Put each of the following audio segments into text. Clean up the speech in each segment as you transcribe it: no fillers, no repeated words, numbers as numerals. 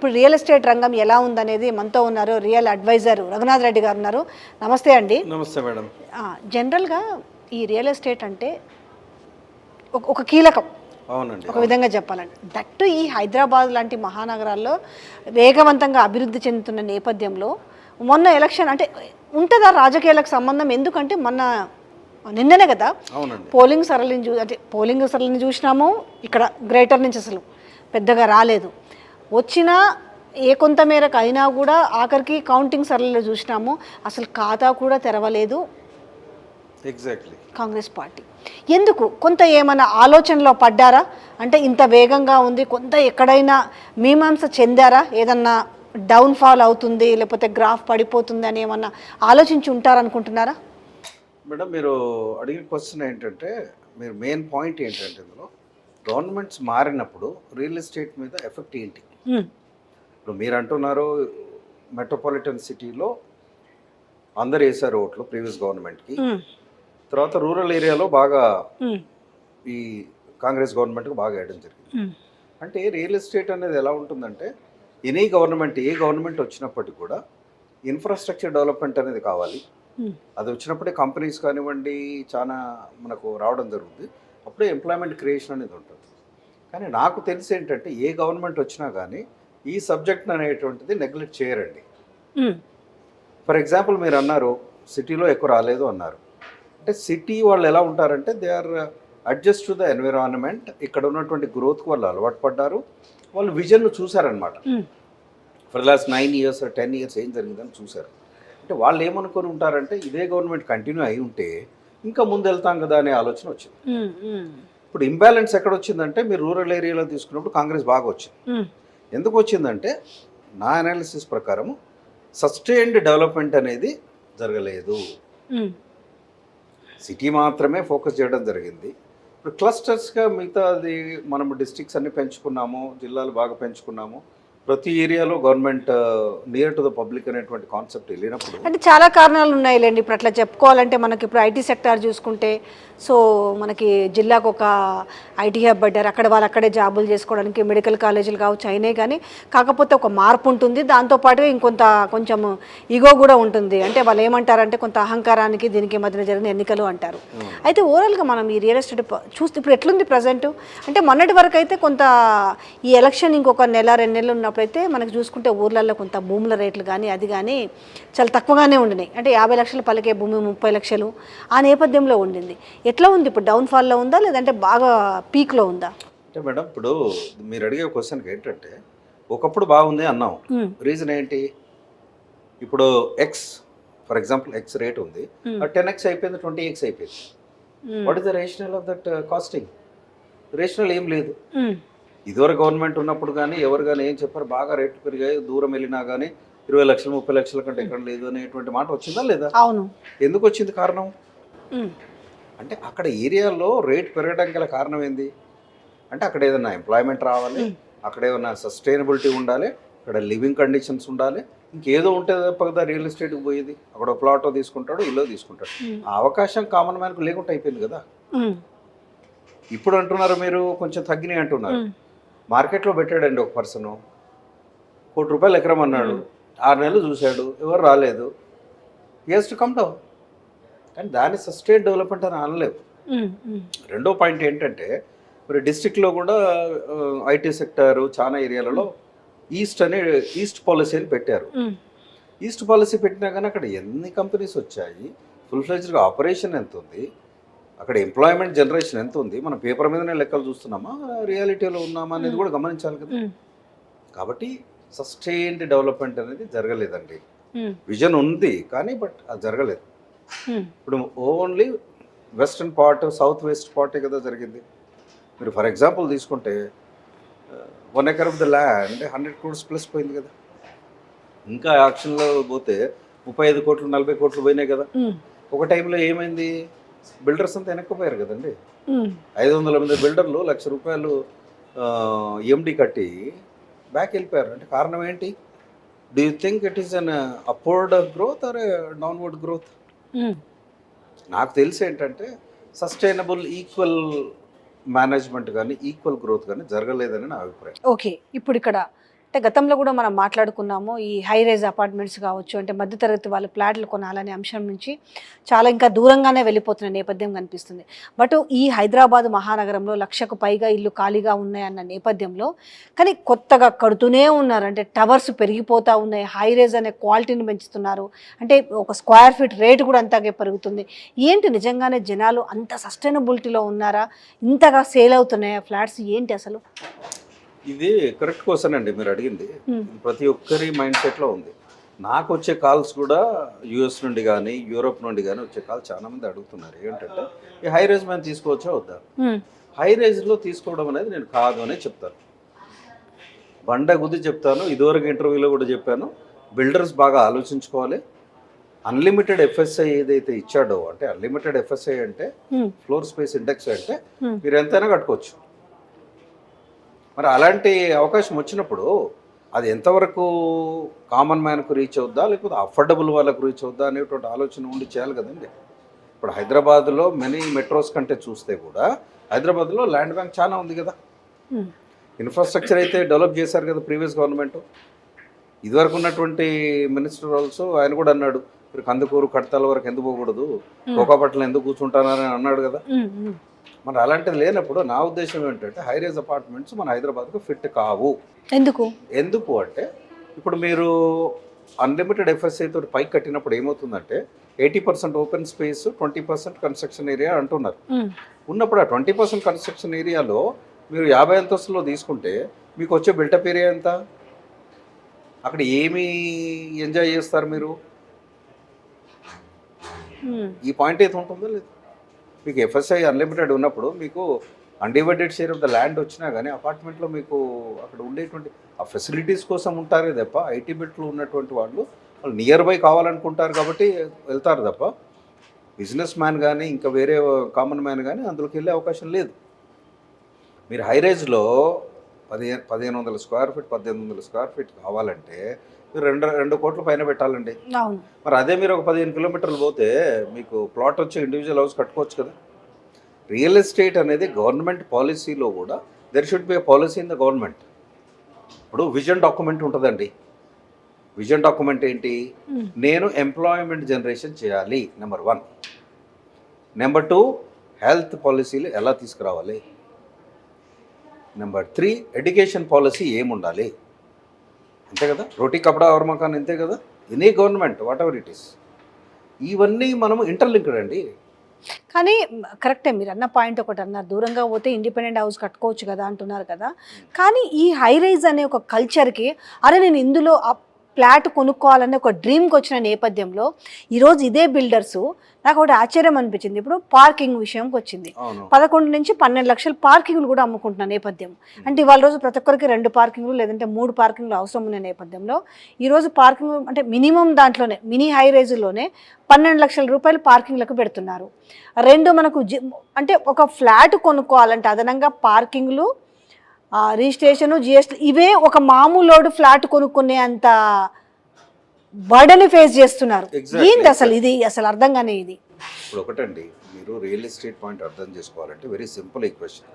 ఇప్పుడు real estate రంగం ఎలా ఉందనేది మనతో ఉన్నారు రియల్ అడ్వైజర్ రఘునాథ్ రెడ్డి గారు ఉన్నారు. నమస్తే అండి. నమస్తే మేడం. జనరల్గా ఈ రియల్ ఎస్టేట్ అంటే ఒక కీలకం. అవునండి. ఒక విధంగా చెప్పాలంటే దట్టు ఈ హైదరాబాద్ లాంటి మహానగరాల్లో వేగవంతంగా అభివృద్ధి చెందుతున్న నేపథ్యంలో మొన్న ఎలక్షన్ అంటే ఉంటుందా రాజకీయాలకు సంబంధం? ఎందుకంటే నిన్ననే కదా పోలింగ్ సరళిని చూసినాము. ఇక్కడ గ్రేటర్ నుంచి అసలు పెద్దగా రాలేదు. వచ్చినా ఏ కొంత మేరకు అయినా కూడా ఆఖరికి కౌంటింగ్ సరళిలో చూసినాము, అసలు ఖాతా కూడా తెరవలేదు ఎగ్జాక్ట్లీ కాంగ్రెస్ పార్టీ. ఎందుకు? కొంత ఏమైనా ఆలోచనలో పడ్డారా? అంటే ఇంత వేగంగా ఉంది, కొంత ఎక్కడైనా మీమాంస చెందారా? ఏదన్నా డౌన్ఫాల్ అవుతుంది లేకపోతే గ్రాఫ్ పడిపోతుంది అని ఏమన్నా ఆలోచించి ఉంటారనుకుంటున్నారా? మేడం, మీరు అడిగిన క్వశ్చన్ ఏంటంటే, మీరు మెయిన్ పాయింట్ ఏంటంటే ఇందులో గవర్నమెంట్స్ మారినప్పుడు రియల్ ఎస్టేట్ మీద ఎఫెక్ట్ ఏంటి? ఇప్పుడు మీరు అంటున్నారు మెట్రోపాలిటన్ సిటీలో అందరు వేసారు ఓట్లు ప్రీవియస్ గవర్నమెంట్కి, తర్వాత రూరల్ ఏరియాలో బాగా ఈ కాంగ్రెస్ గవర్నమెంట్కి బాగా వేయడం జరిగింది. అంటే రియల్ ఎస్టేట్ అనేది ఎలా ఉంటుందంటే ఏ గవర్నమెంట్ వచ్చినప్పటికీ కూడా ఇన్ఫ్రాస్ట్రక్చర్ డెవలప్మెంట్ అనేది కావాలి. అది వచ్చినప్పుడే కంపెనీస్ కానివ్వండి చాలా మనకు రావడం జరుగుతుంది. అప్పుడే ఎంప్లాయ్మెంట్ క్రియేషన్ అనేది ఉంటుంది. కానీ నాకు తెలిసి ఏంటంటే ఏ గవర్నమెంట్ వచ్చినా కానీ ఈ సబ్జెక్ట్ అనేటువంటిది నెగ్లెక్ట్ చేయరండి. ఫర్ ఎగ్జాంపుల్ మీరు అన్నారు సిటీలో ఎక్కువ రాలేదు అన్నారు. అంటే సిటీ వాళ్ళు ఎలా ఉంటారంటే they are adjust to the environment. ఇక్కడ ఉన్నటువంటి గ్రోత్కి వాళ్ళు అలవాటు పడ్డారు. వాళ్ళు విజన్ను చూసారనమాట. ఫర్ లాస్ట్ 9 years 10 years ఏం జరిగిందని చూశారు. అంటే వాళ్ళు ఏమనుకొని ఉంటారంటే ఇదే గవర్నమెంట్ కంటిన్యూ అయి ఉంటే ఇంకా ముందు వెళ్తాం కదా అనే ఆలోచన వచ్చింది. ఇప్పుడు ఇంబ్యాలెన్స్ ఎక్కడ వచ్చిందంటే మీరు రూరల్ ఏరియాలో తీసుకున్నప్పుడు కాంగ్రెస్ బాగా వచ్చింది. ఎందుకు వచ్చిందంటే నా అనాలిసిస్ ప్రకారం సస్టైన్డ్ డెవలప్మెంట్ అనేది జరగలేదు. సిటీ మాత్రమే ఫోకస్ చేయడం జరిగింది. ఇప్పుడు క్లస్టర్స్గా మిగతాది మనం డిస్ట్రిక్ట్స్ అన్ని పెంచుకున్నాము, జిల్లాలు బాగా పెంచుకున్నాము. ప్రతి ఏరియాలో government near to the public అనేటువంటి కాన్సెప్ట్ వెళ్ళినప్పుడు అంటే చాలా కారణాలు ఉన్నాయిలేండి. ఇప్పుడు అట్లా చెప్పుకోవాలంటే మనకి ఇప్పుడు ఐటీ సెక్టార్ చూసుకుంటే సో మనకి జిల్లాకు ఒక ఐటీ హబ్ పడ్డారు. అక్కడ వాళ్ళు అక్కడే జాబులు చేసుకోవడానికి మెడికల్ కాలేజీలు కావచ్చు అయినాయి. కానీ కాకపోతే ఒక మార్పు ఉంటుంది. దాంతోపాటుగా కొంచెం ఈగో కూడా ఉంటుంది. అంటే వాళ్ళు ఏమంటారంటే కొంత అహంకారానికి దీనికి మధ్యన జరిగిన ఎన్నికలు అంటారు. అయితే ఓవరాల్గా మనం ఈ రియల్ ఎస్టేట్ చూస్తే ఇప్పుడు ఎట్లుంది ప్రజెంట్ అంటే మొన్నటి వరకు అయితే కొంత ఈ ఎలక్షన్ ఇంకొక 1-2 నెలలు ఉన్నప్పుడైతే మనకు చూసుకుంటే ఊర్లలో కొంత భూముల రేట్లు కానీ అది కానీ చాలా తక్కువగానే ఉండినాయి. అంటే 50 లక్షలు పలికే భూమి 30 లక్షలు ఆ నేపథ్యంలో ఉండింది. ఎట్లా ఉంది ఇప్పుడు? డౌన్ఫాల్లో ఉందా లేదంటే బాగా పీక్లో ఉందా? అంటే మేడం ఇప్పుడు మీరు అడిగే క్వశ్చన్కి ఏంటంటే ఒకప్పుడు బాగుంది అన్నాం. రీజన్ ఏంటి? ఇప్పుడు X for example X rate ఉంది, 10x అయిపోయింది, 20x అయిపోయింది. What is the rationale of that costing? Rationale ఏం లేదు. ఇదివరకు గవర్నమెంట్ ఉన్నప్పుడు కానీ ఎవరు కానీ ఏం చెప్పారు, బాగా రేట్లు పెరిగాయి, దూరం వెళ్ళినా కానీ 20 లక్షలు 30 లక్షల కంటే ఎక్కడ లేదు అనేటువంటి మాట వచ్చిందా లేదా? అవును. ఎందుకు వచ్చింది కారణం? అంటే అక్కడ ఏరియాలో రేట్ పెరగడానికి గల కారణం ఏంది అంటే అక్కడ ఏదైనా ఎంప్లాయ్మెంట్ రావాలి, అక్కడ ఏదైనా సస్టైనబిలిటీ ఉండాలి, అక్కడ లివింగ్ కండిషన్స్ ఉండాలి. ఇంకేదో ఉంటే తప్ప రియల్ ఎస్టేట్కి పోయేది. అక్కడ ప్లాటో తీసుకుంటాడు, ఇల్లు తీసుకుంటాడు. ఆ అవకాశం కామన్ మ్యాన్కు లేకుండా అయిపోయింది కదా. ఇప్పుడు అంటున్నారు మీరు కొంచెం తగ్గినాయి అంటున్నారు. మార్కెట్లో పెట్టాడండి ఒక పర్సను, ₹1,00,00,000 ఎకరం అన్నాడు, 6 నెలలు చూశాడు, ఎవరు రాలేదు. Has to come down. కానీ దాన్ని సస్టైన్ డెవలప్మెంట్ అని అనలేవు. రెండో పాయింట్ ఏంటంటే మరి డిస్ట్రిక్ట్లో కూడా ఐటీ సెక్టారు చాలా ఏరియాలలో ఈస్ట్ పాలసీ అని పెట్టారు. ఈస్ట్ పాలసీ పెట్టినా కానీ అక్కడ ఎన్ని కంపెనీస్ వచ్చాయి, ఫుల్ ఫ్లెడ్జ్డ్గా ఆపరేషన్ ఎంత ఉంది, అక్కడ ఎంప్లాయ్మెంట్ జనరేషన్ ఎంత ఉంది, మనం పేపర్ మీదనే లెక్కలు చూస్తున్నామా రియాలిటీలో ఉన్నామా అనేది కూడా గమనించాలి కదా. కాబట్టి సస్టైన్డ్ డెవలప్మెంట్ అనేది జరగలేదండి. విజన్ ఉంది కానీ బట్ అది జరగలేదు. ఇప్పుడు only western part south west పార్టే కదా జరిగింది. మీరు ఫర్ ఎగ్జాంపుల్ తీసుకుంటే 1 acre of the land 100 crores plus పోయింది కదా. ఇంకా యాక్షన్లో పోతే 35 కోట్లు 40 కోట్లు పోయినాయి కదా. ఒక టైంలో ఏమైంది, బిల్డర్స్ అంతా వెనక్కిపోయారు కదండి. 500 మంది బిల్డర్లు ₹1,00,000 ఎండి కట్టి బ్యాక్ వెళ్ళిపోయారు. అంటే కారణం ఏంటి? Do you think it is an upward growth or downward growth? నాకు తెలిసి ఏంటంటే సస్టైనబుల్ ఈక్వల్ మేనేజ్మెంట్ కానీ ఈక్వల్ గ్రోత్ కానీ జరగలేదని నా అభిప్రాయం. ఓకే, ఇప్పుడు ఇక్కడ అంటే గతంలో కూడా మనం మాట్లాడుకున్నాము ఈ హై రైజ్ అపార్ట్మెంట్స్ కావచ్చు, అంటే మధ్యతరగతి వాళ్ళు ఫ్లాట్లు కొనాలనే అంశం నుంచి చాలా ఇంకా దూరంగానే వెళ్ళిపోతున్న నేపథ్యం కనిపిస్తుంది. బట్ ఈ హైదరాబాద్ మహానగరంలో 1,00,000కు పైగా ఇల్లు ఖాళీగా ఉన్నాయన్న నేపథ్యంలో కానీ కొత్తగా కడుతూనే ఉన్నారు. అంటే టవర్స్ పెరిగిపోతూ ఉన్నాయి, హై రైజ్ అనే క్వాలిటీని పెంచుతున్నారు, అంటే ఒక స్క్వేర్ ఫీట్ రేటు కూడా అంతగా పెరుగుతుంది. ఏంటి నిజంగానే జనాలు అంత సస్టైనబిలిటీలో ఉన్నారా? ఇంతగా సేల్ అవుతున్నాయా ఫ్లాట్స్? ఏంటి అసలు? ఇది కరెక్ట్ క్వశ్చన్ అండి మీరు అడిగింది. ఇది ప్రతి ఒక్కరి మైండ్ సెట్లో ఉంది. నాకు వచ్చే కాల్స్ కూడా యూఎస్ నుండి కానీ యూరోప్ నుండి కానీ వచ్చే కాల్ చాలా మంది అడుగుతున్నారు. ఏంటంటే ఈ హై రైజ్ మేము తీసుకోవచ్చా వద్దా? హై రైజ్లో తీసుకోవడం అనేది నేను కాదు అనే చెప్తాను, బండ గుద్ది చెప్తాను. ఇదివరకు ఇంటర్వ్యూలో కూడా చెప్పాను, బిల్డర్స్ బాగా ఆలోచించుకోవాలి. అన్లిమిటెడ్ ఎఫ్ఎస్ఐ ఏదైతే ఇచ్చాడో, అంటే అన్లిమిటెడ్ ఎఫ్ఎస్ఐ అంటే ఫ్లోర్ స్పేస్ ఇండెక్స్ అంటే మీరు ఎంతైనా కట్టుకోవచ్చు. మరి అలాంటి అవకాశం వచ్చినప్పుడు అది ఎంతవరకు కామన్ మ్యాన్కు రీచ్ అవుద్దా, లేకపోతే అఫోర్డబుల్ వాళ్ళకు రీచ్ అవుద్దా అనేటువంటి ఆలోచన ఉండి చేయాలి కదండి. ఇప్పుడు హైదరాబాద్లో మెనీ మెట్రోస్ కంటే చూస్తే కూడా హైదరాబాద్లో ల్యాండ్ బ్యాంక్ చాలా ఉంది కదా. ఇన్ఫ్రాస్ట్రక్చర్ అయితే డెవలప్ చేశారు కదా ప్రీవియస్ గవర్నమెంట్. ఇదివరకు ఉన్నటువంటి మినిస్టర్ ఆల్సో ఆయన కూడా అన్నాడు, మీరు కందుకూరు కడతాల వరకు ఎందుకు పోకూడదు, కోకాపట్నం ఎందుకు కూర్చుంటానని అన్నాడు కదా. మరి అలాంటిది లేనప్పుడు నా ఉద్దేశం ఏంటంటే హై రైజ్ అపార్ట్మెంట్స్ మన హైదరాబాద్కు ఫిట్ కావు. ఎందుకు అంటే ఇప్పుడు మీరు అన్లిమిటెడ్ ఎఫ్ఎస్ఐ తోటి పైకి కట్టినప్పుడు ఏమవుతుందంటే 80% ఓపెన్ స్పేస్, 20% కన్స్ట్రక్షన్ ఏరియా అంటున్నారు. ఉన్నప్పుడు ఆ 20% కన్స్ట్రక్షన్ ఏరియాలో మీరు 50 అంతస్తులో తీసుకుంటే మీకు వచ్చే బిల్టప్ ఏరియా ఎంత? అక్కడ ఏమి ఎంజాయ్ చేస్తారు మీరు? ఈ పాయింట్ అయితే ఉంటుందో లేదు. మీకు ఎఫ్ఎస్ఐ అన్లిమిటెడ్ ఉన్నప్పుడు మీకు undivided share of the land వచ్చినా కానీ అపార్ట్మెంట్లో మీకు అక్కడ ఉండేటువంటి ఆ ఫెసిలిటీస్ కోసం ఉంటారే తప్ప, ఐటీ బిల్ట్లు ఉన్నటువంటి వాళ్ళు నియర్ బై కావాలనుకుంటారు కాబట్టి వెళ్తారు తప్ప బిజినెస్ మ్యాన్ కానీ ఇంకా వేరే కామన్ మ్యాన్ కానీ అందులోకి వెళ్ళే అవకాశం లేదు. మీరు హై రేంజ్లో 1,500 స్క్వేర్ ఫీట్ 1,800 స్క్వేర్ ఫీట్ కావాలంటే మీరు 2 కోట్ల పైన పెట్టాలండి. మరి అదే మీరు ఒక 15 కిలోమీటర్లు పోతే మీకు ప్లాట్ వచ్చి ఇండివిజువల్ హౌస్ కట్టుకోవచ్చు కదా. రియల్ ఎస్టేట్ అనేది గవర్నమెంట్ పాలసీలో కూడా there should be a policy in the government. ఇప్పుడు విజన్ డాక్యుమెంట్ ఉంటుందండి. విజన్ డాక్యుమెంట్ ఏంటి? నేను ఎంప్లాయ్మెంట్ జనరేషన్ చేయాలి, నెంబర్ 1. నెంబర్ 2, హెల్త్ పాలసీలు ఎలా తీసుకురావాలి. నెంబర్ 3, ఎడ్యుకేషన్ పాలసీ ఏముండాలి. అంతే కదా. రోటీ కపడా और मकान అంతే కదా. Any government what ever it is, ఇవన్నీ మనము ఇంటర్లింక్డ్ అండి. కానీ కరెక్టే మీరు అన్న పాయింట్ ఒకటి అన్నారు, దూరంగా పోతే ఇండిపెండెంట్ హౌస్ కట్టుకోవచ్చు కదా అంటున్నారు కదా. కానీ ఈ హై రైజ్ అనే ఒక కల్చర్కి అరే నేను ఇందులో ఫ్లాట్ కొనుక్కోవాలనే ఒక డ్రీమ్కి వచ్చిన నేపథ్యంలో ఈరోజు ఇదే బిల్డర్సు నాకు ఒకటి ఆశ్చర్యం అనిపించింది. ఇప్పుడు పార్కింగ్ విషయంకి వచ్చింది, 11 నుంచి 12 లక్షల పార్కింగ్లు కూడా అమ్ముకుంటున్న నేపథ్యం. అంటే ఇవాళ రోజు ప్రతి ఒక్కరికి 2 పార్కింగ్లు లేదంటే 3 పార్కింగ్లు అవసరం ఉన్న నేపథ్యంలో ఈరోజు పార్కింగ్ అంటే మినిమం దాంట్లోనే మినీ హై రైజ్లోనే 12 లక్షల రూపాయలు పార్కింగ్లకు పెడుతున్నారు. 2 మనకు అంటే ఒక ఫ్లాట్ కొనుక్కోవాలంటే అదనంగా పార్కింగ్లు, రిజిస్ట్రేషను, జిఎస్టీ ఇవే ఒక మామూలు ఫ్లాట్ కొనుక్కునే అంత బర్డెన్ ఫేస్ చేస్తున్నారు. ఏంటి అసలు ఇది అసలు అర్థం కానీ ఇది? ఇప్పుడు ఒకటండి, మీరు రియల్ ఎస్టేట్ పాయింట్ అర్థం చేసుకోవాలంటే వెరీ సింపుల్ ఈక్వేషన్.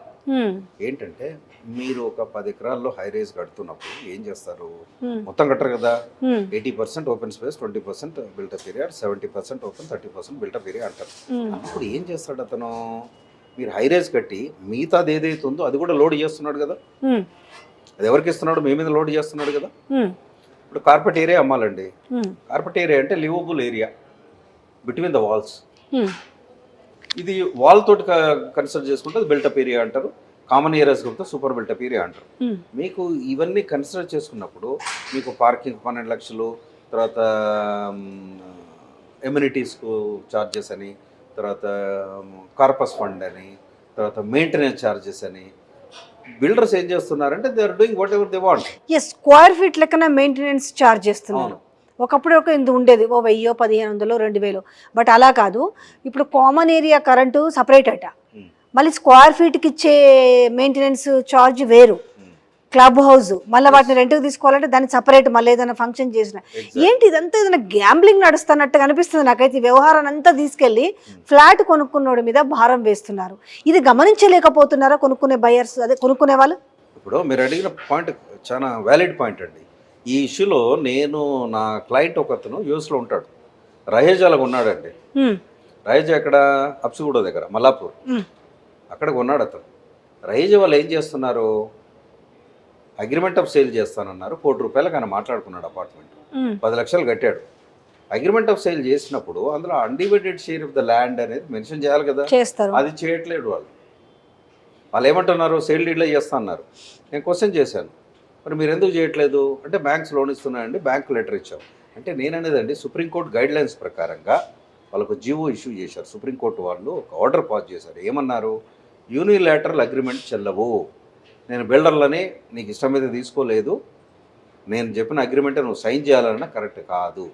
ఏంటంటే మీరు ఒక 10 ఎకరాల్లో హై రైజ్ కడుతున్నప్పుడు ఏం చేస్తారు? మొత్తం కట్టరు కదా. 80% open space, 20% built-up area, 70% open, 30% built-up area అంటారు. అప్పుడు ఏం చేస్తాడు అతను? మీరు హై రైజ్ కట్టి మిగతాది ఏదైతే ఉందో అది కూడా లోడ్ చేస్తున్నాడు కదా. అది ఎవరికి ఇస్తున్నాడు? మీ మీద లోడ్ చేస్తున్నాడు కదా. ఇప్పుడు కార్పెట్ ఏరియా అమ్మాలండి. కార్పెట్ ఏరియా అంటే livable area between the walls. ఇది వాల్ తోటి కన్సిడర్ చేసుకుంటే అది బిల్టప్ ఏరియా అంటారు. కామన్ ఏరియాస్ కొడితే సూపర్ బిల్టప్ ఏరియా అంటారు. మీకు ఇవన్నీ కన్సిడర్ చేసుకున్నప్పుడు మీకు పార్కింగ్ 12 లక్షలు, తర్వాత ఎమ్యూనిటీస్కు ఛార్జెస్ అని, తర్వాత కార్పస్ ఫండ్ అని, తర్వాత మెయింటెనెన్స్ ఛార్జెస్ అని, బిల్డర్స్ ఏం చేస్తున్నారంటే they are doing whatever they want. Square feet లెక్కన మెయింటెనెన్స్ ఛార్జ్ చేస్తున్నారు. ఒకప్పుడు ఒక ఇంత ఉండేది, 1000, 1500, 2000. బట్ అలా కాదు. ఇప్పుడు కామన్ ఏరియా కరెంటు సపరేట్ అట, మళ్ళీ స్క్వేర్ ఫీట్కి ఇచ్చే మెయింటెనెన్స్ ఛార్జ్ వేరు. క్లబ్ హౌస్ మళ్ళీ వాటిని రెంట్కి తీసుకోవాలంటే దాన్ని సపరేట్, మళ్ళీ ఏదైనా ఫంక్షన్ చేసిన. ఏంటి ఇదంతా ఏదైనా గ్యాంబ్లింగ్ నడుస్తున్నట్టుగా అనిపిస్తుంది నాకైతే. ఈ వ్యవహారాన్ని అంతా తీసుకెళ్ళి ఫ్లాట్ కొనుక్కున్నోడి మీద భారం వేస్తున్నారు. ఇది గమనించలేకపోతున్నారా కొనుక్కునే బయర్స్, అదే కొనుక్కునే వాళ్ళు? ఇప్పుడు మీరు అడిగిన పాయింట్ చాలా వ్యాలిడ్ పాయింట్ అండి. ఈ ఇష్యూలో నేను నా క్లయింట్ ఒకతను యూఎస్లో ఉంటాడు. రహేజాలకు ఉన్నాడండి. రహేజా ఎక్కడ అప్సిగూడ దగ్గర మల్లాపూర్, అక్కడికి ఉన్నాడు అతను. రహేజా వాళ్ళు ఏం చేస్తున్నారు, అగ్రిమెంట్ ఆఫ్ సేల్ చేస్తానన్నారు. ₹1,00,00,000 ఆయన మాట్లాడుకున్నాడు అపార్ట్మెంట్, 10 లక్షలు కట్టాడు. అగ్రిమెంట్ ఆఫ్ సేల్ చేసినప్పుడు అందులో undivided share of the land అనేది మెన్షన్ చేయాలి కదా, అది చేయట్లేదు వాళ్ళు. వాళ్ళు ఏమంటున్నారు, సేల్ డీడ్లో చేస్తా అన్నారు. నేను క్వశ్చన్ చేశాను, మరి మీరు ఎందుకు చేయట్లేదు అంటే బ్యాంక్స్ లోన్ ఇస్తున్నాయండి, బ్యాంక్ లెటర్ ఇచ్చాం అంటే. నేననేదండి, సుప్రీంకోర్టు గైడ్ లైన్స్ ప్రకారంగా వాళ్ళకు జీవో ఇష్యూ చేశారు. సుప్రీంకోర్టు వాళ్ళు ఒక ఆర్డర్ పాస్ చేశారు. ఏమన్నారు, యూనిలాటరల్ అగ్రిమెంట్ చెల్లవు, నేను బిల్డర్లని నీకు ఇష్టం మీద తీసుకోలేదు, నేను చెప్పిన అగ్రిమెంట్ నువ్వు సైన్ చేయాలన్నా కరెక్ట్ కాదు.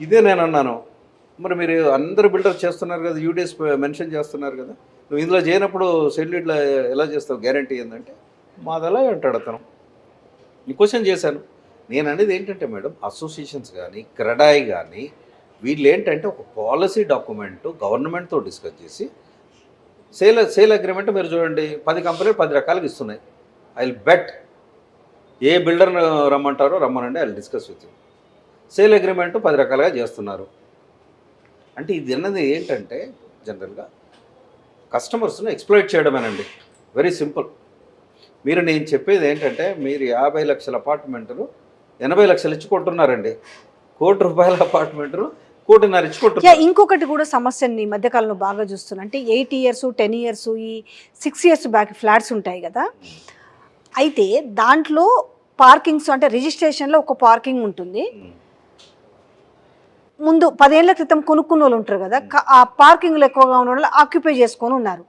ఇదే నేను అన్నాను, మరి మీరు అందరు బిల్డర్ చేస్తున్నారు కదా, యూడిఎస్ మెన్షన్ చేస్తున్నారు కదా, నువ్వు ఇందులో చేయనప్పుడు సెటిల్మెంట్లో ఎలా చేస్తావు, గ్యారంటీ ఏంటంటే మాది ఎలా అంటాడు అతను. ఈ క్వశ్చన్ చేశాను. నేను అనేది ఏంటంటే మేడం, అసోసియేషన్స్ కానీ క్రెడాయి కానీ వీళ్ళు ఏంటంటే ఒక పాలసీ డాక్యుమెంట్ గవర్నమెంట్తో డిస్కస్ చేసి సేల్ అగ్రిమెంట్ మీరు చూడండి 10 కంపెనీలు 10 రకాలుగా ఇస్తున్నాయి. ఐ విల్ బెట్ ఏ బిల్డర్ని రమ్మంటారో రమ్మనండి, I will discuss with you. Sale agreement 10 రకాలుగా చేస్తున్నారు. అంటే ఇది అన్నది ఏంటంటే జనరల్గా కస్టమర్స్ని ఎక్స్ప్లాయిట్ చేయడమేనండి. Very simple. మీరు నేను చెప్పేది ఏంటంటే, మీరు 50 లక్షల అపార్ట్మెంటులు 80 లక్షలు ఇచ్చి కొంటున్నారండి. ₹1,00,00,000 అపార్ట్మెంటులు 1,50,00,000 ఇచ్చి కొంటున్నారు. ఇంకొకటి కూడా సమస్యని ఈ మధ్యకాలంలో బాగా చూస్తున్నా అంటే 8 ఇయర్స్ 10 ఇయర్స్ ఈ 6 ఇయర్స్ బ్యాక్ ఫ్లాట్స్ ఉంటాయి కదా, అయితే దాంట్లో పార్కింగ్స్ అంటే రిజిస్ట్రేషన్లో ఒక పార్కింగ్ ఉంటుంది. ముందు 10 ఏళ్ల క్రితం కొనుక్కున్న వాళ్ళు ఉంటారు కదా, ఆ పార్కింగ్లు ఎక్కువగా ఉన్న వాళ్ళు ఆక్యుపై చేసుకొని ఉన్నారు.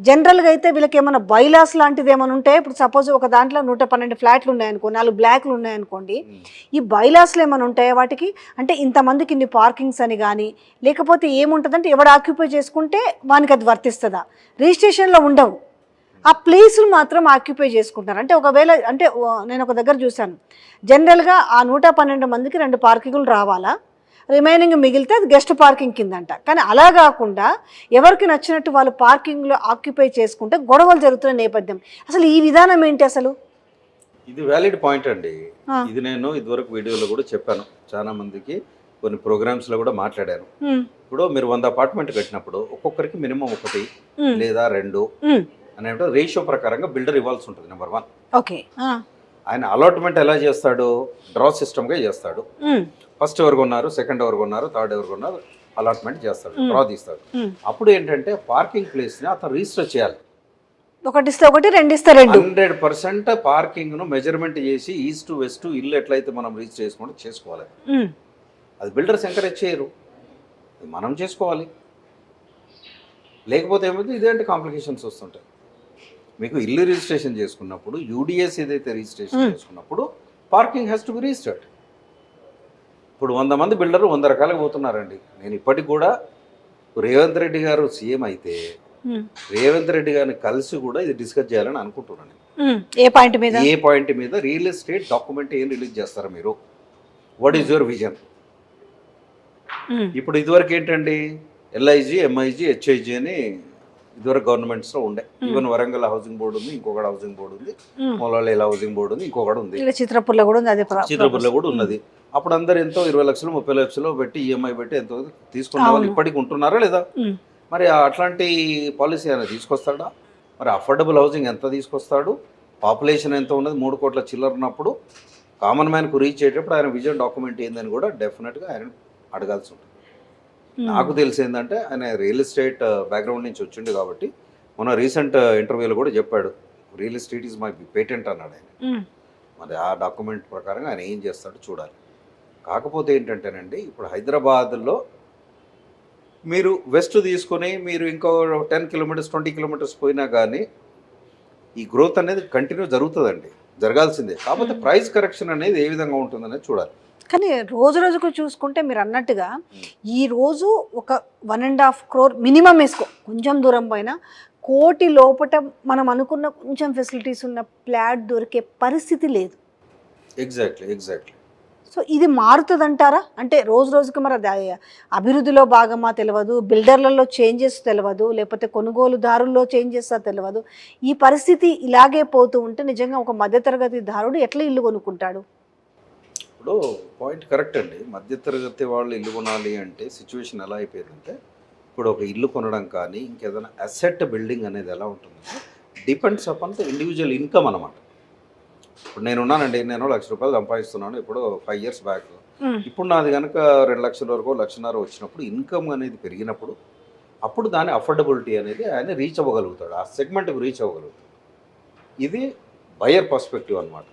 జనరల్గా అయితే వీళ్ళకి ఏమైనా బైలాస్ లాంటిది ఏమైనా ఉంటే, ఇప్పుడు సపోజ్ ఒక దాంట్లో 112 ఫ్లాట్లు ఉన్నాయనుకో, 4 బ్లాక్లు ఉన్నాయనుకోండి, ఈ బైలాస్లు ఏమైనా ఉంటాయా వాటికి, అంటే ఇంతమందికి ఇన్ని పార్కింగ్స్ అని కానీ, లేకపోతే ఏముంటుందంటే ఎవడు ఆక్యుపై చేసుకుంటే వానికి అది వర్తిస్తుందా? రిజిస్ట్రేషన్లో ఉండవు, ఆ ప్లేసులు మాత్రం ఆక్యుపై చేసుకుంటారు. అంటే ఒకవేళ అంటే నేను ఒక దగ్గర చూశాను, జనరల్గా ఆ 112 మందికి 2 పార్కింగ్లు రావాలా, రిమైనింగ్ మిగిలితే అది గెస్ట్ పార్కింగ్ కిందంట. కానీ అలా కాకుండా ఎవరికి నచ్చినట్టు వాళ్ళు పార్కింగ్లో ఆక్యుపై చేసుకుంటే గొడవలు జరుగుతున్న నేపథ్యం. అసలు ఈ విధానం ఏంటి అసలు? ఇది వ్యాలిడ్ పాయింట్ అండి. ఇది నేను ఇదివరకు వీడియోలో కూడా చెప్పాను, చాలా మందికి కొన్ని ప్రోగ్రామ్స్లో కూడా మాట్లాడాను. ఇప్పుడు మీరు 100 అపార్ట్మెంట్ కట్టినప్పుడు ఒక్కొక్కరికి మినిమం 1 లేదా 2 అనే రేషియో ప్రకారంగా బిల్డర్ ఇవ్వాల్సి ఉంటుంది. నెంబర్ 1. ఓకే. ఆయన అలాట్మెంట్ ఎలా చేస్తాడు, డ్రా సిస్టమ్గా చేస్తాడు. ఫస్ట్ ఎవరు కొన్నారు, సెకండ్ ఎవరు కొన్నారు, థర్డ్ ఎవరు కొన్నారు, అలాట్మెంట్ చేస్తాడు, డ్రా తీస్తాడు. అప్పుడు ఏంటంటే పార్కింగ్ ప్లేస్ని అతను రిజిస్టర్ చేయాలి. 1 ఇస్తే 1, 2 ఇస్తే 2. 100% పార్కింగ్ను మెజర్మెంట్ చేసి ఈస్ట్ వెస్ట్ ఇల్లు ఎట్లయితే మనం రిజిస్టర్ చేసుకోవాలి. అది బిల్డర్స్ ఎంకరేజ్ చేయరు, మనం చేసుకోవాలి. లేకపోతే ఏమైతే ఇదేంటి కాంప్లికేషన్స్ వస్తుంటాయి. మీకు ఇల్లు రిజిస్ట్రేషన్ చేసుకున్నప్పుడు యూడిఎస్ ఏదైతే రిజిస్ట్రేషన్ చేసుకున్నప్పుడు parking has to be registered. ఇప్పుడు 100 మంది బిల్డర్లు 100 రకాలుగా పోతున్నారండి. నేను ఇప్పటికి కూడా రేవంత్ రెడ్డి గారు సీఎం అయితే రేవంత్ రెడ్డి గారిని కలిసి కూడా ఇది డిస్కస్ చేయాలని అనుకుంటున్నాను. ఏ పాయింట్ మీద రియల్ ఎస్టేట్ డాక్యుమెంట్ ఏం రిలీజ్ చేస్తారా మీరు, వాట్ ఈజ్ యువర్ విజన్? ఇప్పుడు ఇదివరకు ఏంటండి, LIG, MIG, HIG అని ఇదివరకు గవర్నమెంట్స్లో ఉండే. ఈవెన్ వరంగల్ హౌసింగ్ బోర్డు ఉంది, ఇంకొకటి హౌసింగ్ బోర్డు ఉంది, మొలలేల హౌసింగ్ బోర్డు ఉంది, ఇంకొకటి ఉంది, చిత్రపూర్లో కూడా ఉన్నది. అప్పుడు అందరు ఎంతో 20 లక్షలు 30 లక్షలు పెట్టి EMI పెట్టి ఎంతో తీసుకున్న వాళ్ళు ఇప్పటికి ఉంటున్నారా లేదా? మరి అట్లాంటి పాలసీ ఆయన తీసుకొస్తాడా? మరి అఫోర్డబుల్ హౌసింగ్ ఎంత తీసుకొస్తాడు? పాపులేషన్ ఎంత ఉన్నది, 3 కోట్ల చిల్లర ఉన్నప్పుడు కామన్ మ్యాన్కు రీచ్ అయ్యేటప్పుడు ఆయన విజన్ డాక్యుమెంట్ ఏందని కూడా డెఫినెట్గా ఆయన అడగాల్సి ఉంటుంది. నాకు తెలిసి ఏంటంటే ఆయన రియల్ ఎస్టేట్ బ్యాక్గ్రౌండ్ నుంచి వచ్చిండు కాబట్టి మొన్న రీసెంట్ ఇంటర్వ్యూలో కూడా చెప్పాడు, real estate is my patent అన్నాడు ఆయన. మరి ఆ డాక్యుమెంట్ ప్రకారంగా ఆయన ఏం చేస్తాడో చూడాలి. కాకపోతే ఏంటంటేనండి, ఇప్పుడు హైదరాబాద్లో మీరు వెస్ట్ తీసుకొని మీరు ఇంకో 10 కిలోమీటర్స్ 20 కిలోమీటర్స్ పోయినా కానీ ఈ గ్రోత్ అనేది కంటిన్యూ జరుగుతుందండి, జరగాల్సిందే. కాకపోతే ప్రైస్ కరెక్షన్ అనేది ఏ విధంగా ఉంటుందనేది చూడాలి. కానీ రోజు రోజుకు చూసుకుంటే మీరు అన్నట్టుగా ఈ రోజు ఒక 1.5 crore మినిమం వేసుకో, కొంచెం దూరం పోయినా 1 కోటి లోపట మనం అనుకున్న కొంచెం ఫెసిలిటీస్ ఉన్న ఫ్లాట్ దొరికే పరిస్థితి లేదు. ఎగ్జాక్ట్లీ. సో ఇది మారుతుందంటారా? అంటే రోజు రోజుకి మరి అది అభివృద్ధిలో భాగమా తెలియదు, బిల్డర్లలో చేంజెస్ తెలియదు, లేకపోతే కొనుగోలుదారుల్లో చేంజెస్ తెలియదు. ఈ పరిస్థితి ఇలాగే పోతూ ఉంటే నిజంగా ఒక మధ్యతరగతి దారుడు ఎట్లా ఇల్లు కొనుక్కుంటాడు? ఇప్పుడు పాయింట్ కరెక్ట్ అండి. మధ్యతరగతి వాళ్ళు ఇల్లు కొనాలి అంటే సిచ్యువేషన్ ఎలా అయిపోయిందంటే, ఇప్పుడు ఒక ఇల్లు కొనడం కానీ ఇంకేదైనా అసెట్ బిల్డింగ్ అనేది ఎలా ఉంటుందంటే depends upon the individual income అనమాట. ఇప్పుడు నేను ఉన్నానండి, నేను ₹1,00,000 సంపాదిస్తున్నాను ఇప్పుడు 5 years బ్యాక్. ఇప్పుడు నాది కనుక 2 లక్షల వరకు 1,50,000 వచ్చినప్పుడు ఇన్కమ్ అనేది పెరిగినప్పుడు అప్పుడు దాని అఫోర్డబిలిటీ అనేది ఆయన రీచ్ అవ్వగలుగుతాడు, ఆ సెగ్మెంట్కి రీచ్ అవ్వగలుగుతాడు. ఇది బయర్ పర్స్పెక్టివ్ అనమాట.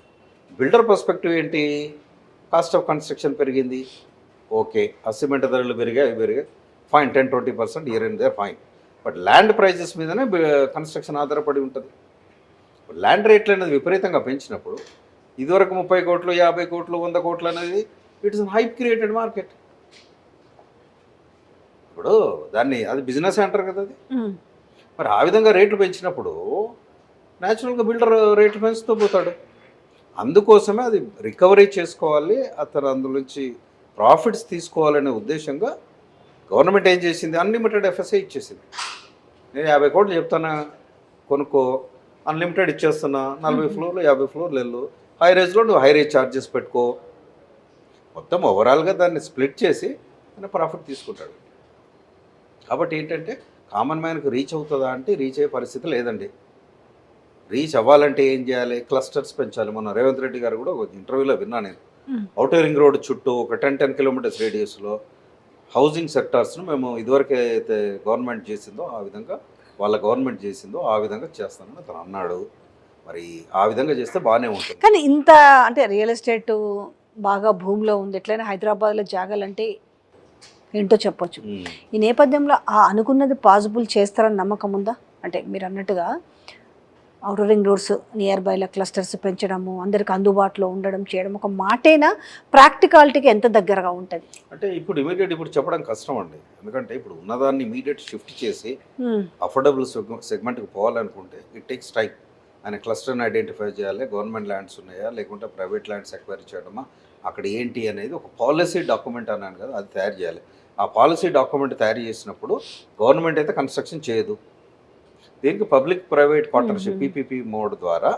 బిల్డర్ పర్స్పెక్టివ్ ఏంటి? కాస్ట్ ఆఫ్ కన్స్ట్రక్షన్ పెరిగింది, ఓకే, ఆ సిమెంట్ ధరలు పెరిగాయి, అవి పెరిగాయి, fine, 10-20% year and there fine. But land prices మీదనే కన్స్ట్రక్షన్ ఆధారపడి ఉంటుంది. ల్యాండ్ రేట్లు అనేది విపరీతంగా పెంచినప్పుడు ఇదివరకు 30 కోట్లు, 50 కోట్లు, 100 కోట్లు అనేది it is hype created market. ఇప్పుడు దాన్ని అది బిజినెస్ అంటారు కదా అది. మరి ఆ విధంగా రేట్లు పెంచినప్పుడు న్యాచురల్గా బిల్డర్ రేట్లు పెంచుతూ పోతాడు. అందుకోసమే అది రికవరీ చేసుకోవాలి, అతను అందులోంచి ప్రాఫిట్స్ తీసుకోవాలనే ఉద్దేశంగా గవర్నమెంట్ ఏం చేసింది, అన్లిమిటెడ్ ఎఫ్ఎస్ఐ ఇచ్చేసింది. నేను 50 కోట్లు చెప్తానా కొనుక్కో, అన్లిమిటెడ్ ఇచ్చేస్తున్నా, 40 ఫ్లోర్లు 50 ఫ్లోర్లు వెళ్ళు, హై రేజ్లో నువ్వు హై రేజ్ ఛార్జెస్ పెట్టుకో, మొత్తం ఓవరాల్గా దాన్ని స్ప్లిట్ చేసి ఆయన ప్రాఫిట్ తీసుకుంటాడు. కాబట్టి ఏంటంటే కామన్ మ్యాన్కి రీచ్ అవుతుందా అంటే రీచ్ అయ్యే పరిస్థితి లేదండి. రీచ్ అవ్వాలంటే ఏం చేయాలి? క్లస్టర్స్ పెంచాలి. మొన్న రేవంత్ రెడ్డి గారు కూడా ఒక ఇంటర్వ్యూలో విన్నా నేను, ఔటర్ రింగ్ రోడ్ చుట్టూ ఒక 10 kilometers రేడియస్లో హౌసింగ్ సెక్టార్స్ను మేము ఇదివరకు అయితే గవర్నమెంట్ చేసిందో ఆ విధంగా వాళ్ళ గవర్నమెంట్ చేసిందో ఆ విధంగా చేస్తానని అతను అన్నాడు. మరి ఆ విధంగా చేస్తే బాగానే ఉంటుంది. కానీ ఇంత అంటే రియల్ ఎస్టేట్ బాగా భూమిలో ఉంది, ఎట్లయినా హైదరాబాద్లో జాగాలంటే ఏంటో చెప్పొచ్చు. ఈ నేపథ్యంలో ఆ అనుకున్నది పాసిబుల్ చేస్తారని నమ్మకం ఉందా? అంటే మీరు అన్నట్టుగా ఔటర్ రింగ్ రోడ్స్ నియర్ బైలో క్లస్టర్స్ పెంచడము, అందరికి అందుబాటులో ఉండడం చేయడం ఒక మాటేనా, ప్రాక్టికాలిటీకి ఎంత దగ్గరగా ఉంటుంది? అంటే ఇప్పుడు ఇమీడియట్ ఇప్పుడు చెప్పడం కష్టం అండి. ఎందుకంటే ఇప్పుడు ఉన్నదాన్ని ఇమీడియట్ షిఫ్ట్ చేసి అఫోర్డబుల్ సెగ్మెంట్కి పోవాలనుకుంటే ఇట్ టేక్స్ టైం. ఆయన క్లస్టర్ని ఐడెంటిఫై చేయాలి, గవర్నమెంట్ ల్యాండ్స్ ఉన్నాయా లేకుంటే ప్రైవేట్ ల్యాండ్స్ ఎక్వైర్ చేయడమా, అక్కడ ఏంటి అనేది ఒక పాలసీ డాక్యుమెంట్ అన్నాను కదా, అది తయారు చేయాలి. ఆ పాలసీ డాక్యుమెంట్ తయారు చేసినప్పుడు గవర్నమెంట్ అయితే కన్స్ట్రక్షన్ చేయదు, దీనికి public private partnership PPP mode ద్వారా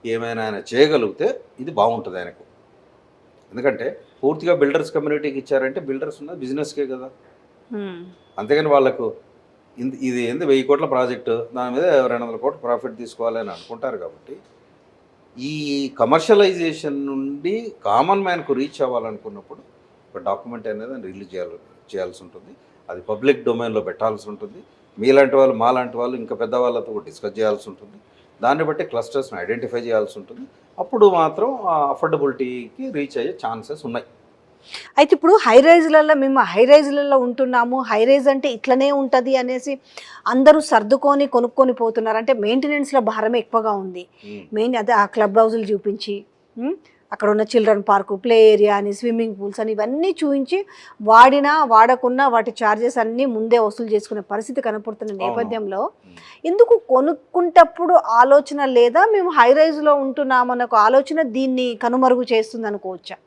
ఏమైనా ఆయన చేయగలిగితే ఇది బాగుంటుంది ఆయనకు. ఎందుకంటే పూర్తిగా బిల్డర్స్ కమ్యూనిటీకి ఇచ్చారంటే బిల్డర్స్ ఉన్నది బిజినెస్కే కదా, అంతేగాని వాళ్ళకు ఇది ఏంది 1000 కోట్ల ప్రాజెక్టు, దాని మీద 200 కోట్ల ప్రాఫిట్ తీసుకోవాలని అనుకుంటారు. కాబట్టి ఈ కమర్షియలైజేషన్ నుండి కామన్ మ్యాన్కు రీచ్ అవ్వాలనుకున్నప్పుడు ఒక డాక్యుమెంట్ అనేది రిలీజ్ చేయాల్సి ఉంటుంది, అది పబ్లిక్ డొమైన్లో పెట్టాల్సి ఉంటుంది. మీలాంటి వాళ్ళు మాలాంటి వాళ్ళు ఇంకా పెద్దవాళ్ళతో డిస్కస్ చేయాల్సి ఉంటుంది, దాన్ని బట్టి క్లస్టర్స్ని ఐడెంటిఫై చేయాల్సి ఉంటుంది. అప్పుడు మాత్రం అఫోర్డబిలిటీకి రీచ్ అయ్యే ఛాన్సెస్ ఉన్నాయి. అయితే ఇప్పుడు హై రైజ్లలో మేము హై రైజ్లలో ఉంటున్నాము, హై రైజ్ అంటే ఇట్లనే ఉంటుంది అనేసి అందరూ సర్దుకొని కొనుక్కొని పోతున్నారు. అంటే మెయింటెనెన్స్లో భారమే ఎక్కువగా ఉంది. మెయిన్ అదే ఆ క్లబ్ హౌజులు చూపించి, అక్కడ ఉన్న చిల్డ్రన్ పార్కు, ప్లే ఏరియా అని, స్విమ్మింగ్ పూల్స్ అని ఇవన్నీ చూపించి వాడినా వాడకున్నా వాటి ఛార్జెస్ అన్నీ ముందే వసూలు చేసుకునే పరిస్థితి కనపడుతున్న నేపథ్యంలో ఎందుకు కొనుక్కుంటప్పుడు ఆలోచన లేదా, మేము హై రైజ్లో ఉంటున్నామన్న ఒక ఆలోచన దీన్ని కనుమరుగు చేస్తుంది అనుకోవచ్చా?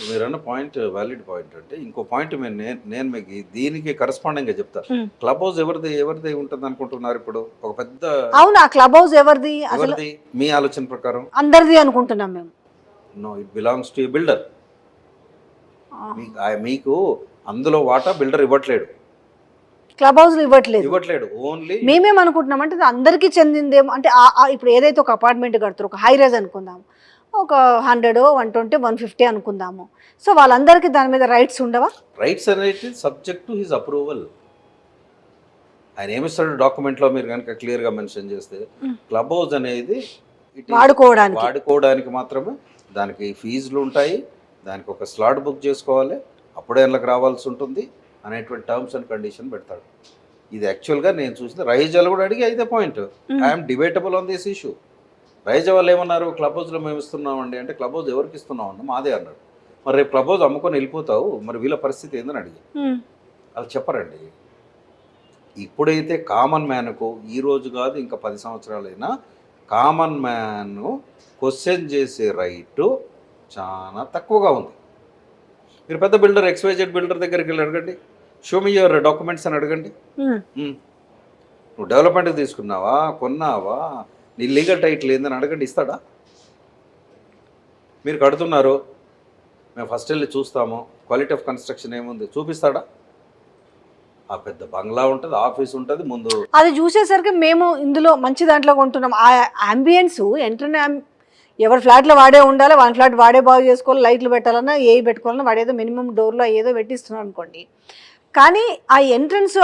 మీరు అన్న పాయింట్ వ్యాలిడ్ పాయింట్. అంటే ఇంకో పాయింట్ నేను మీకు దీనికి కరస్పాండింగ్గా చెప్తాను. క్లబ్ హౌస్ ఎవరిది ఉంటుంది అనుకుంటున్నారు ఇప్పుడు? ఒక పెద్ద అవును, ఆ క్లబ్ హౌస్ ఎవరిది అసలు మీ ఆలోచన ప్రకారం? అందరిది అనుకుంటున్నాం మేము. No, it belongs to a builder. మీకు అందులో వాటా బిల్డర్ ఇవ్వట్లేడు, క్లబ్ హౌస్ ఇవ్వట్లేదు. ఓన్లీ మేమేమనుకుంటున్నాం అంటే అందరికీ చెందిందేమో. అంటే ఇప్పుడు ఏదైతే ఒక అపార్ట్మెంట్ కడతారో, ఒక హై రైజ్ అనుకుందాం, ఒక 100, 120, 150 అనుకుందాము. సో వాళ్ళందరికీ దాని మీద రైట్స్ ఉండవా? రైట్స్ అనేది సబ్జెక్ట్ టు హిజ్ అప్రూవల్. ఆయన ఏమిస్తాడు డాక్యుమెంట్లో మీరు కనుక క్లియర్గా మెన్షన్ చేస్తే, క్లబ్ హౌస్ అనేది వాడుకోవడానికి మాత్రమే, దానికి ఫీజులు ఉంటాయి, దానికి ఒక స్లాట్ బుక్ చేసుకోవాలి, అప్పుడే అందులోకి రావాల్సి ఉంటుంది అనేటువంటి టర్మ్స్ అండ్ కండిషన్ పెడతాడు. ఇది యాక్చువల్గా నేను చూసిన రైజాలు కూడా అడిగి అయితే point, I'm debatable on this issue. రైజా వాళ్ళు ఏమన్నారు, క్లబ్ హౌస్లో మేము ఇస్తున్నామండి అంటే, క్లబ్ హౌస్ ఎవరికి ఇస్తున్నామన్నా మాదే అన్నాడు. మరి రేపు క్లబ్ హౌస్ అమ్ముకొని వెళ్ళిపోతావు, మరి వీళ్ళ పరిస్థితి ఏందని అడిగి వాళ్ళు చెప్పరండి. ఇప్పుడైతే కామన్ మ్యాన్కు ఈ రోజు కాదు ఇంకా 10 సంవత్సరాలైనా కామన్ మ్యాన్ క్వశ్చన్ చేసే రైటు చాలా తక్కువగా ఉంది. మీరు పెద్ద బిల్డర్ XYZ బిల్డర్ దగ్గరికి వెళ్ళి అడగండి, షో మీ యువర్ డాక్యుమెంట్స్ అని అడగండి. నువ్వు డెవలప్మెంట్కి తీసుకున్నావా, కొన్నావా, నీ లీగల్ టైటిల్ ఏందని అడగండి, ఇస్తాడా? మీరు కడుతున్నారు, మేము ఫస్ట్ వెళ్ళి చూస్తాము, క్వాలిటీ ఆఫ్ కన్స్ట్రక్షన్ ఏముంది చూపిస్తాడా? ఆ పెద్ద బంగ్లా ఉంటుంది, ఆఫీస్ ఉంటుంది ముందు. అది చూసేసరికి మేము ఇందులో మంచి దాంట్లో కొంటున్నాం. ఆ అంబియన్స్ ఎంట్రన్ ఎవరి ఫ్లాట్లో వాడే ఉండాలి, వన్ ఫ్లాట్ వాడే బాగు చేసుకోవాలి, లైట్లు పెట్టాలన్నా ఏ పెట్టుకోవాలన్నా వాడేదో మినిమం డోర్లో ఏదో పెట్టిస్తున్నాం అనుకోండి. కానీ ఆ ఎంట్రన్స్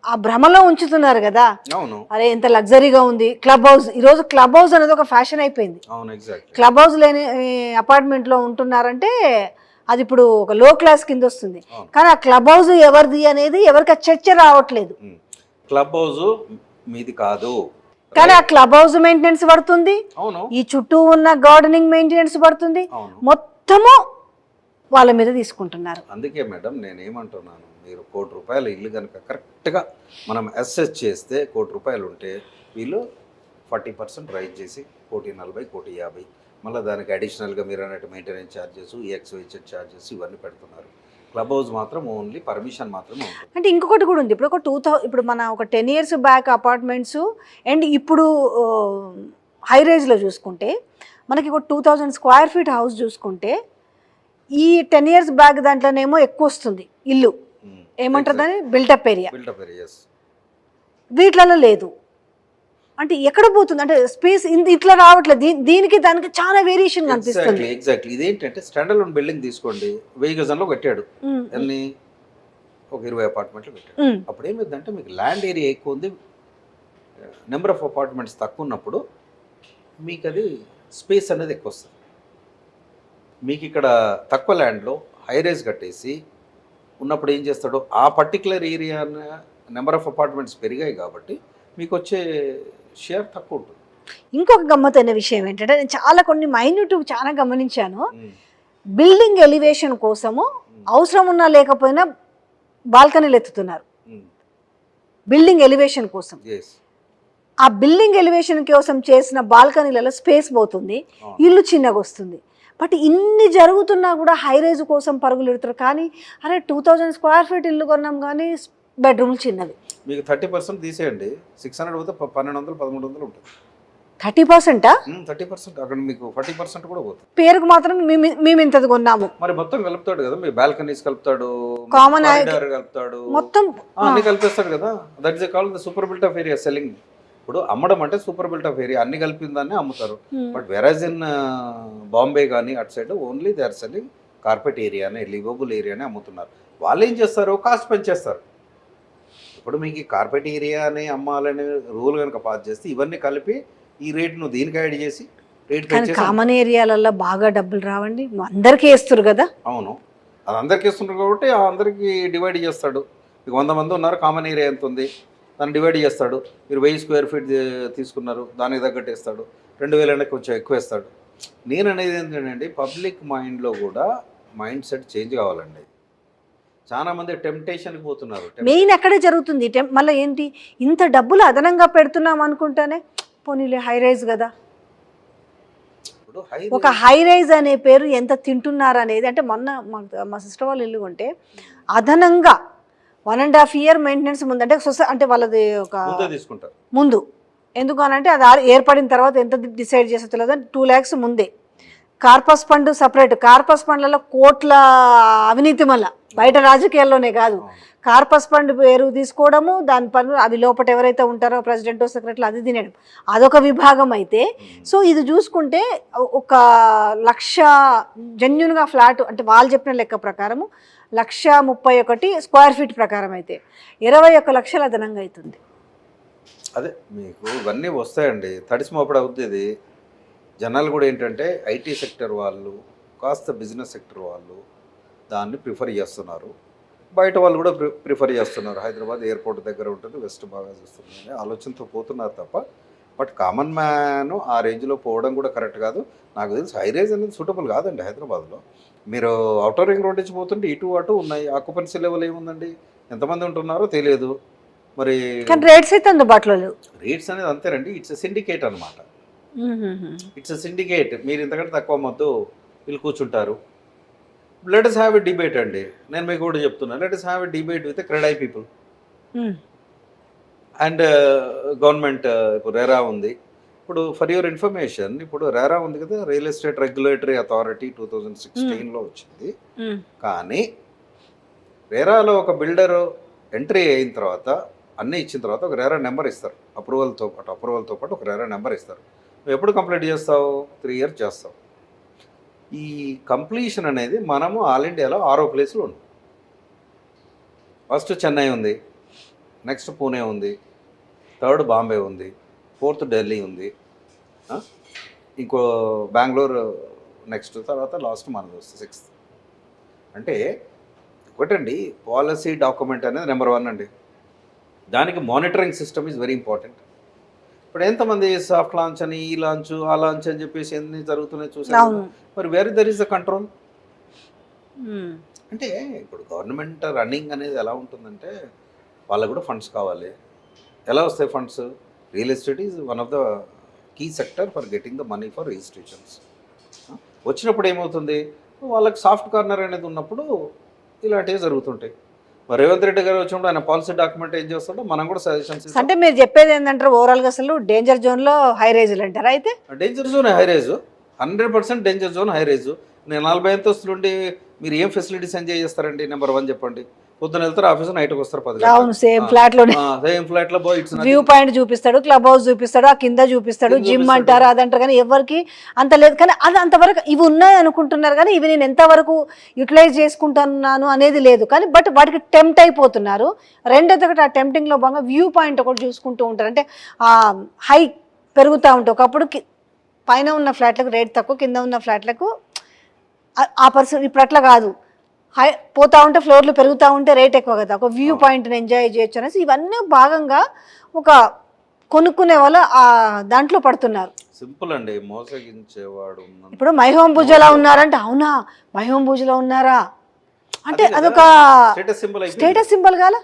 ఆ భ్రమలో ఉంచుతున్నారు కదా. అవును, అరే ఎంత లగ్జరీగా ఉంది క్లబ్ హౌస్. ఈరోజు క్లబ్ హౌస్ అనేది ఒక ఫ్యాషన్ అయిపోయింది. అవును, ఎగ్జాక్ట్. క్లబ్ హౌస్ లేని అపార్ట్మెంట్లో ఉంటున్నారంటే అది ఇప్పుడు ఒక లో క్లాస్ కింద వస్తుంది. కానీ ఆ క్లబ్ హౌస్ ఎవరిది అనేది ఎవరికి చర్చ రావట్లేదు. క్లబ్ హౌస్ మీది కాదు, కానీ ఆ క్లబ్ హౌస్ మెయింటెనెన్స్ పడుతుంది, అవును, ఈ చుట్టూ ఉన్న గార్డెనింగ్ మెయింటెనెన్స్ పడుతుంది, అవును, మొత్తము వాళ్ళ మీద తీసుకుంటున్నారు. అందుకే మేడం నేనేమంటున్నాను, మీరు ₹1,00,00,000 ఇల్లు కనుక కరెక్ట్గా మనం అసెస్ చేస్తే ₹1,00,00,000 ఉంటే వీళ్ళు 40% రైజ్ చేసి 1,40,00,000, 1,50,000 మళ్ళీ దానికి అడిషనల్గా మీరు అన్నట్టు మెయింటెనెన్స్ ఛార్జెస్, XYZ ఛార్జెస్ ఇవన్నీ పెడుతున్నారు. క్లబ్ హౌస్ మాత్రం ఓన్లీ పర్మిషన్ మాత్రమే ఉంటుంది. అంటే ఇంకొకటి కూడా ఉంది. ఇప్పుడు ఒక 2000 ఇప్పుడు మన ఒక 10 years బ్యాక్ అపార్ట్మెంట్స్ అండ్ ఇప్పుడు హై రేంజ్లో చూసుకుంటే మనకి ఒక 2000 square feet హౌస్ చూసుకుంటే ఈ 10 years బ్యాక్ దాంట్లోనేమో ఎక్కువ వస్తుంది ఇల్లు, ఏమంటారు దాన్ని, బిల్టప్ ఏరియా. వీటిలలో లేదు. అంటే ఎక్కడ పోతుంది అంటే స్పేస్ ఇట్లా రావట్లేదు. దీనికి దానికి చాలా వేరియేషన్ కనిపిస్తుంది. ఎగ్జాక్ట్లీ. ఇదేంటంటే స్టాండర్డ్ లోన్ బిల్డింగ్ తీసుకోండి, 1000 గజంలో కట్టాడు, అన్ని ఒక 20 అపార్ట్మెంట్లు కట్టాడు. అప్పుడు ఏమైందంటే మీకు ల్యాండ్ ఏరియా ఎక్కువ ఉంది, నెంబర్ ఆఫ్ అపార్ట్మెంట్స్ తక్కువ ఉన్నప్పుడు మీకు అది స్పేస్ అనేది ఎక్కువ వస్తుంది. మీకు ఇక్కడ తక్కువ ల్యాండ్లో హై రైజ్ కట్టేసి ఉన్నప్పుడు ఏం చేస్తాడో ఆ particular area number of apartments పెరిగాయి కాబట్టి మీకు వచ్చే షేర్ తక్కువ ఉంటుంది. ఇంకొక గమ్మత్తైన విషయం ఏంటంటే నేను చాలా కొన్ని మైన్యూట్ చాలా గమనించాను. బిల్డింగ్ ఎలివేషన్ కోసము అవసరం ఉన్నా లేకపోయినా బాల్కనీలు ఎత్తుతున్నారు బిల్డింగ్ ఎలివేషన్ కోసం. ఆ బిల్డింగ్ ఎలివేషన్ కోసం చేసిన బాల్కనీలలో స్పేస్ పోతుంది, ఇల్లు చిన్నగా వస్తుంది. బట్ ఇన్ని జరుగుతున్నా కూడా హై రైజ్ కోసం పరుగులు ఎడుతారు. కానీ అరే 2000 square feet ఇల్లు కొన్నాం కానీ బెడ్రూమ్లు చిన్నవి. మీకు 30% తీసేయండి, 600 పోతే 1200, 1300 ఉంటుంది. 30%? 30%. అక్కడ మీకు 40% కూడా పోతుంది. పేరుకు మాత్రం మేము ఇంతది కొన్నాము. మరి మొత్తం కలుపుతాడు కదా, మీ బాల్కనీస్ కలుపుతాడు, కామన్ కలుపుతాడు, మొత్తం అన్ని కలిపేస్తాడు కదా. That is called the super built of area selling. ఇప్పుడు అమ్మడం అంటే సూపర్ బిల్ట్ ఆఫ్ ఏరియా అన్ని కలిపిన దాన్ని అమ్ముతారు. బట్ వెరాజ్ ఇన్ బాంబే కానీ అటు side only they are selling carpet ఏరియానే, లివబుల్ ఏరియానే అమ్ముతున్నారు. వాళ్ళు ఏం చేస్తారు, కాస్ట్ పెంచేస్తారు. ఇప్పుడు మీకు కార్పెట్ ఏరియాని అమ్మాలనే రూల్ కనుక పాస్ చేస్తే ఇవన్నీ కలిపి ఈ రేట్ నువ్వు దీనికి యాడ్ చేసి రేట్ పెంచేసి. కామన్ ఏరియాలలో బాగా డబ్బులు రావండి, అందరికీ వేస్తారు కదా. అవును, అది అందరికీ వేస్తున్నారు కాబట్టి అందరికీ డివైడ్ చేస్తాడు. మీకు 100 మంది ఉన్నారు, కామన్ ఏరియా ఎంత ఉంది దాన్ని డివైడ్ చేస్తాడు. మీరు 1000 square feet తీసుకున్నారు, దానికి తగ్గట్టు వేస్తాడు. 2000 అంటే కొంచెం ఎక్కువ వేస్తాడు. నేను అనేది ఏంటంటే పబ్లిక్ మైండ్లో కూడా మైండ్ సెట్ చేంజ్ కావాలండి. చాలా మంది టెంప్టేషన్కి పోతున్నారు. మెయిన్ ఎక్కడే జరుగుతుంది మళ్ళీ ఏంటి, ఇంత డబ్బులు అదనంగా పెడుతున్నాం అనుకుంటానే పోనీలే హై రైజ్ కదా. ఒక హై రైజ్ అనే పేరు ఎంత తింటున్నారు అనేది. అంటే మొన్న మా సిస్టర్ వాళ్ళు ఇల్లు కొంటే అదనంగా 1.5 year మెయింటెనెన్స్ ముందు అంటే అంటే వాళ్ళది ఒక ముందు ఎందుకు అనంటే అది ఏర్పడిన తర్వాత ఎంత డిసైడ్ చేస్తే తెలియదు, 2 lakhs ముందే. కార్పస్ ఫండ్ సపరేట్, కార్పస్ ఫండ్లలో కోట్ల అవినీతి మళ్ళీ బయట రాజకీయాల్లోనే కాదు. కార్పస్ ఫండ్ పేరు తీసుకోవడము, దాని పనులు అవి లోపల ఎవరైతే ఉంటారో ప్రెసిడెంట్ సెక్రటరీ అది తినడం అదొక విభాగం అయితే. సో ఇది చూసుకుంటే 1,00,000 జెన్యున్గా ఫ్లాట్ అంటే వాళ్ళు చెప్పిన లెక్క ప్రకారము 1,31 square feet ప్రకారం అయితే 21 లక్షలు అదనంగా అవుతుంది. అదే మీకు ఇవన్నీ వస్తాయండి, తడిసి మోపడ అవుతుంది. జనాలు కూడా ఏంటంటే ఐటీ సెక్టర్ వాళ్ళు కాస్త బిజినెస్ సెక్టర్ వాళ్ళు దాన్ని ప్రిఫర్ చేస్తున్నారు, బయట వాళ్ళు కూడా ప్రిఫర్ చేస్తున్నారు. హైదరాబాద్ ఎయిర్పోర్ట్ దగ్గర ఉంటుంది, వెస్ట్ బాగా చూస్తుంది ఆలోచనతో పోతున్నారు తప్ప. బట్ కామన్ మ్యాన్ ఆ రేంజ్లో పోవడం కూడా కరెక్ట్ కాదు. నాకు తెలిసి హై రేంజ్ అనేది సూటబుల్ కాదండి హైదరాబాద్లో. మీరు అవుటర్ రింగ్ రోడ్ నుంచి పోతుంటే ఇటు అటు ఉన్నాయి, ఆక్యుపెన్సీ లెవెల్ ఏముందండి, ఎంతమంది ఉంటున్నారో తెలియదు. మరి రేట్స్ అయితే అందుబాటులో లేవు. రేట్స్ అనేది అంతేనండి, ఇట్స్ సిండికేట్ అనమాట. It's syndicate. మీరు ఇంతకంటే తక్కువ అమ్మద్దు, వీళ్ళు కూర్చుంటారు. Let us have a debate అండి. నేను మీకు కూడా చెప్తున్నా, let us have a debate with CREDAI people and government. ఇప్పుడు రెరా ఉంది. ఇప్పుడు ఫర్ యువర్ ఇన్ఫర్మేషన్, ఇప్పుడు రెరా ఉంది కదా, రియల్ ఎస్టేట్ రెగ్యులేటరీ అథారిటీ 2016లో వచ్చింది. కానీ రెరాలో ఒక బిల్డర్ ఎంట్రీ అయిన తర్వాత అన్నీ ఇచ్చిన తర్వాత ఒక రెరా నెంబర్ ఇస్తారు. అప్రూవల్తో పాటు ఒక రెరా నెంబర్ ఇస్తారు. నువ్వు ఎప్పుడు కంప్లీట్ చేస్తావు? 3 years చేస్తావు. ఈ కంప్లీషన్ అనేది మనము ఆల్ ఇండియాలో 6వ ప్లేస్లో ఉంది. ఫస్ట్ చెన్నై ఉంది, నెక్స్ట్ పూణే ఉంది, థర్డ్ బాంబే ఉంది, ఫోర్త్ ఢిల్లీ ఉంది, ఇంకో బెంగళూరు నెక్స్ట్, తర్వాత లాస్ట్ మనది వస్తుంది 6th. అంటే ఒకటండి, పాలసీ డాక్యుమెంట్ అనేది నెంబర్ 1 అండి. దానికి monitoring system is very important. ఇప్పుడు ఎంతమంది సాఫ్ట్ లాంచ్ అని, ఈ లాంచ్, ఆ లాంచ్ అని చెప్పేసి ఎన్ని జరుగుతున్నాయి చూసారు. మరి where there is the control? అంటే ఇప్పుడు గవర్నమెంట్ రన్నింగ్ అనేది ఎలా ఉంటుందంటే, వాళ్ళకు కూడా ఫండ్స్ కావాలి. ఎలా వస్తాయి funds? Real estate is one of the key sector for getting the money for registrations. వచ్చినప్పుడు ఏమవుతుంది, వాళ్ళకి సాఫ్ట్ కార్నర్ అనేది ఉన్నప్పుడు ఇలాంటివి జరుగుతుంటాయి. మరి రేవంత్ రెడ్డి గారు వచ్చినప్పుడు ఆయన పాలసీ డాక్యుమెంట్ ఏం చేస్తుంటే మనం కూడా సజెషన్స్. అంటే మీరు చెప్పేది ఏంటంటారు, ఓవరాల్గా అసలు డేంజర్ జోన్లో హై రైజులు అంటారా? అయితే danger zone high rise, 100% danger zone high rise. నేను 40 అంతస్తులు ఉండి మీరు ఏం ఫెసిలిటీస్ ఎంజాయ్ చేస్తారండి? నెంబర్ 1 చెప్పండి. పొద్దున వెళ్తారు ఆఫీస్, నైట్కి వస్తారు 10 గంటలకు. సేమ్ ఫ్లాట్ లో సేమ్ ఫ్లాట్ లో వ్యూ పాయింట్ చూపిస్తాడు, క్లబ్ హౌస్ చూపిస్తాడు, ఆ కింద చూపిస్తాడు, జిమ్ అంటారు అదంటారు. కానీ ఎవరికి అంత లేదు. కానీ అది అంతవరకు ఇవి ఉన్నాయి అనుకుంటున్నారు, కానీ ఇవి నేను ఎంతవరకు యూటిలైజ్ చేసుకుంటున్నాను అనేది లేదు. కానీ బట్ వాటికి టెంప్ట్ అయిపోతున్నారు. రెండోది ఒకటి, ఆ టెంప్టింగ్ లో భాగంగా వ్యూ పాయింట్ ఒకటి చూసుకుంటూ ఉంటారు. అంటే ఆ హై పెరుగుతూ ఉంటాయి. ఒకప్పుడు పైన ఉన్న ఫ్లాట్లకు రేట్ తక్కువ, కింద ఉన్న ఫ్లాట్లకు ఆ పర్సన్. ఇప్పుడు అట్లా కాదు, హై పోతూ ఉంటే ఫ్లోర్లు పెరుగుతూ ఉంటే రేట్ ఎక్కువ కదా, ఒక వ్యూ పాయింట్ని ఎంజాయ్ చేయొచ్చు అనేసి ఇవన్నీ భాగంగా ఒక కొనుక్కునే వాళ్ళు దాంట్లో పడుతున్నారు. సింపుల్ అండి, మోసగించేవాడు. ఇప్పుడు మైహోమ్ పూజలా ఉన్నారంటే, అవునా మైహోమ్ పూజలో ఉన్నారా అంటే అదొక స్టేటస్ సింబల్ కాల,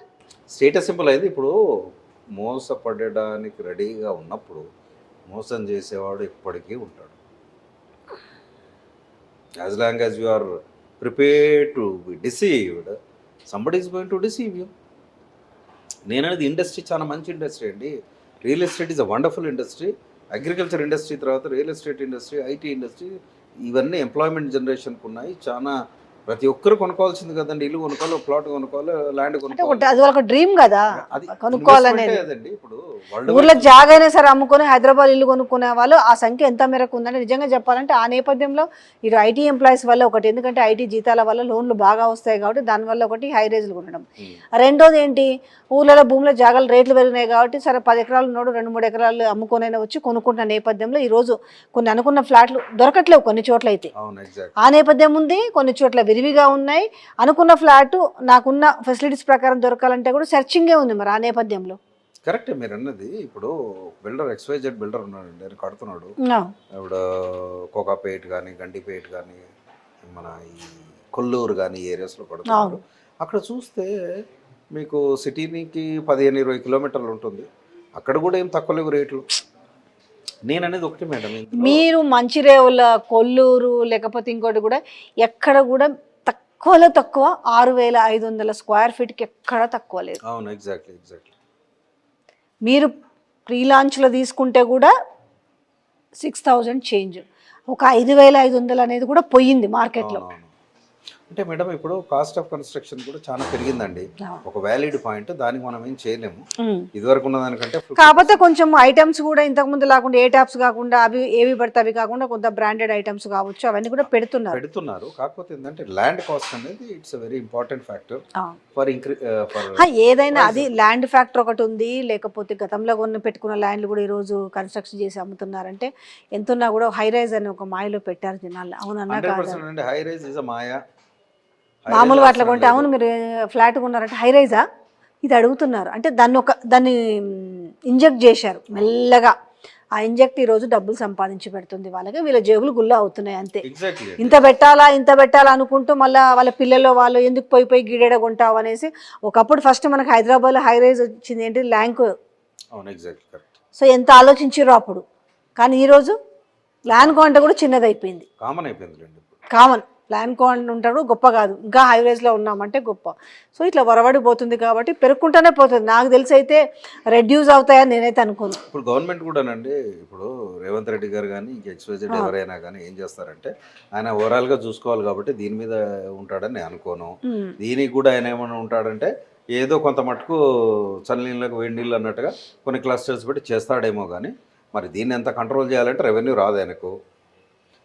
స్టేటస్ సింబల్ అయింది. ఇప్పుడు మోసపడడానికి రెడీగా ఉన్నప్పుడు మోసం చేసేవాడు ఎప్పటికీ ఉంటాడు. As long as you are prepared to be deceived, somebody is going to deceive you. నేననేది ఇండస్ట్రీ చాలా మంచి ఇండస్ట్రీ అండి. Real estate is a wonderful industry. Agriculture industry తర్వాత real estate industry, IT industry, ఇవన్నీ ఎంప్లాయ్మెంట్ జనరేషన్కి ఉన్నాయి. చాలా ప్రతి ఒక్కరు కొనుక్కోవాల్సింది కదండి. ఇల్లు కొనుక్కోవాలి, ప్లాట్ కొనుక్కోవాలి, ల్యాండ్ కొనుక్కోవాలి. అది ఒక డ్రీమ్ కదా కొనుక్కోవాలనేది. ఇప్పుడు ఊర్లో జాగా అయినా సరే అమ్ముకొని హైదరాబాద్ ఇల్లు కొనుక్కునే వాళ్ళు ఆ సంఖ్య ఎంత మేరకు ఉందంటే, నిజంగా చెప్పాలంటే ఆ నేపథ్యంలో ఇటు ఐటీ ఎంప్లాయీస్ వల్ల ఒకటి, ఎందుకంటే ఐటీ జీతాల వల్ల లోన్లు బాగా వస్తాయి కాబట్టి దానివల్ల ఒకటి హై రేజ్లు కొనడం. రెండోది ఏంటి, ఊర్లలో భూముల జాగాలు రేట్లు పెరిగినాయి కాబట్టి సరే 10 ఎకరాలు ఉన్నోడు 2-3 ఎకరాలు అమ్ముకొనైనా వచ్చి కొనుక్కుంటున్న నేపథ్యంలో ఈరోజు కొన్ని అనుకున్న ఫ్లాట్లు దొరకట్లేవు కొన్ని చోట్ల. అయితే ఆ నేపథ్యం ఉంది. కొన్ని చోట్ల విరివిగా ఉన్నాయి. అనుకున్న ఫ్లాట్ నాకున్న ఫెసిలిటీస్ ప్రకారం దొరకాలంటే కూడా సెర్చింగే ఉంది. మరి ఆ నేపథ్యంలో కరెక్ట్ మీరు అన్నది. ఇప్పుడు బిల్డర్ XYZ బిల్డర్ ఉన్నాడండి, ఆయన కడుతున్నాడు. ఇప్పుడు కోకాపేట్ కానీ, గండిపేట్ కానీ, మన ఈ కొల్లూరు కానీ ఏరియాస్లో కడుతున్నాడు. అక్కడ చూస్తే మీకు సిటీకి 15-20 కిలోమీటర్లు ఉంటుంది. అక్కడ కూడా ఏం తక్కువ లేవు రేట్లు. నేను అనేది ఒకటి మేడం, మీరు మంచిరేవుల, కొల్లూరు లేకపోతే ఇంకోటి కూడా ఎక్కడ కూడా తక్కువలో తక్కువ 6,500 స్క్వేర్ ఫీట్కి ఎక్కడ తక్కువ లేదు. అవును, ఎగ్జాక్ట్లీ. మీరు ప్రీ లాంచ్లో తీసుకుంటే కూడా 6,000 చేంజ్, ఒక 5,500 అనేది కూడా పోయింది మార్కెట్లో. అంటే మేడం ఇప్పుడు కాస్ట్ ఆఫ్ కన్స్ట్రక్షన్ కూడా చాలా పెరిగిందండి. ఒక వ్యాలిడ్ పాయింట్, దానికి మనం ఏం చేయలేము. ఇదివరకు ఉన్న దానికంటే కాకపోతే కొంచెం ఐటమ్స్ కూడా ఇంతకు ముందు లేకుండా, ఏ ట్యాప్స్ కాకుండా అవి ఏవి పడితే అవి కాకుండా కొంత బ్రాండెడ్ ఐటమ్స్ కావచ్చు, అవన్నీ కూడా పెడుతున్నారు. కాకపోతే ఏంటంటే ల్యాండ్ కాస్ట్ అనేది it's very important factor for ఏదైనా. అది ల్యాండ్ ఫ్యాక్టర్ ఒకటి ఉంది. లేకపోతే గతంలో పెట్టుకున్న ల్యాండ్లు కూడా ఈరోజు కన్స్ట్రక్షన్ చేసి అమ్ముతున్నారంటే ఎంతున్నా కూడా హై రైజ్ అని ఒక మాయలో పెట్టారు జనాలు. అవునన్నా కాదు, హై రైజ్ ఇస్ అ మాయా. మామూలు వాటిలో కొంటే అవును మీరు ఫ్లాట్ కొన్నారంటే హై రైజా ఇది అడుగుతున్నారు. అంటే దాన్ని ఇంజెక్ట్ చేశారు మెల్లగా. ఆ ఇంజెక్ట్ ఈరోజు డబ్బులు సంపాదించి పెడుతుంది వాళ్ళకి, వీళ్ళ జేబులు గుల్ల అవుతున్నాయి అంతే. ఇంత పెట్టాలా అనుకుంటూ మళ్ళీ వాళ్ళ పిల్లలు వాళ్ళు ఎందుకు పోయి గిడేడ కొంటావు అనేసి. ఒకప్పుడు ఫస్ట్ మనకు హైదరాబాద్లో హై రైజ్ వచ్చింది ఏంటి, ల్యాంక్. సో ఎంత ఆలోచించారో అప్పుడు. కానీ ఈరోజు ల్యాండ్ కొంటే కూడా చిన్నది అయిపోయింది, కామన్. ప్లాన్ ఉంటాడు గొప్ప కాదు, ఇంకా హైవేస్లో ఉన్నామంటే గొప్ప. సో ఇట్లా వరవడిపోతుంది కాబట్టి పెరుగుకుంటూనే పోతుంది. నాకు తెలిసి అయితే రెడ్యూస్ అవుతాయని నేనైతే అనుకోను. ఇప్పుడు గవర్నమెంట్ కూడానండి, ఇప్పుడు రేవంత్ రెడ్డి గారు కానీ ఇంక ఎక్స్వైజెడ్ ఎవరైనా కానీ ఏం చేస్తారంటే ఆయన ఓవరాల్గా చూసుకోవాలి కాబట్టి దీని మీద ఉంటాడని నేను అనుకోను. దీనికి కూడా ఆయన ఏమైనా ఉంటాడంటే ఏదో కొంత మటుకు చల్లనీళ్ళకు వేడి నీళ్ళు అన్నట్టుగా కొన్ని క్లస్టర్స్ పెట్టి చేస్తాడేమో కానీ మరి దీన్ని ఎంత కంట్రోల్ చేయాలంటే రెవెన్యూ రాదు ఆయనకు.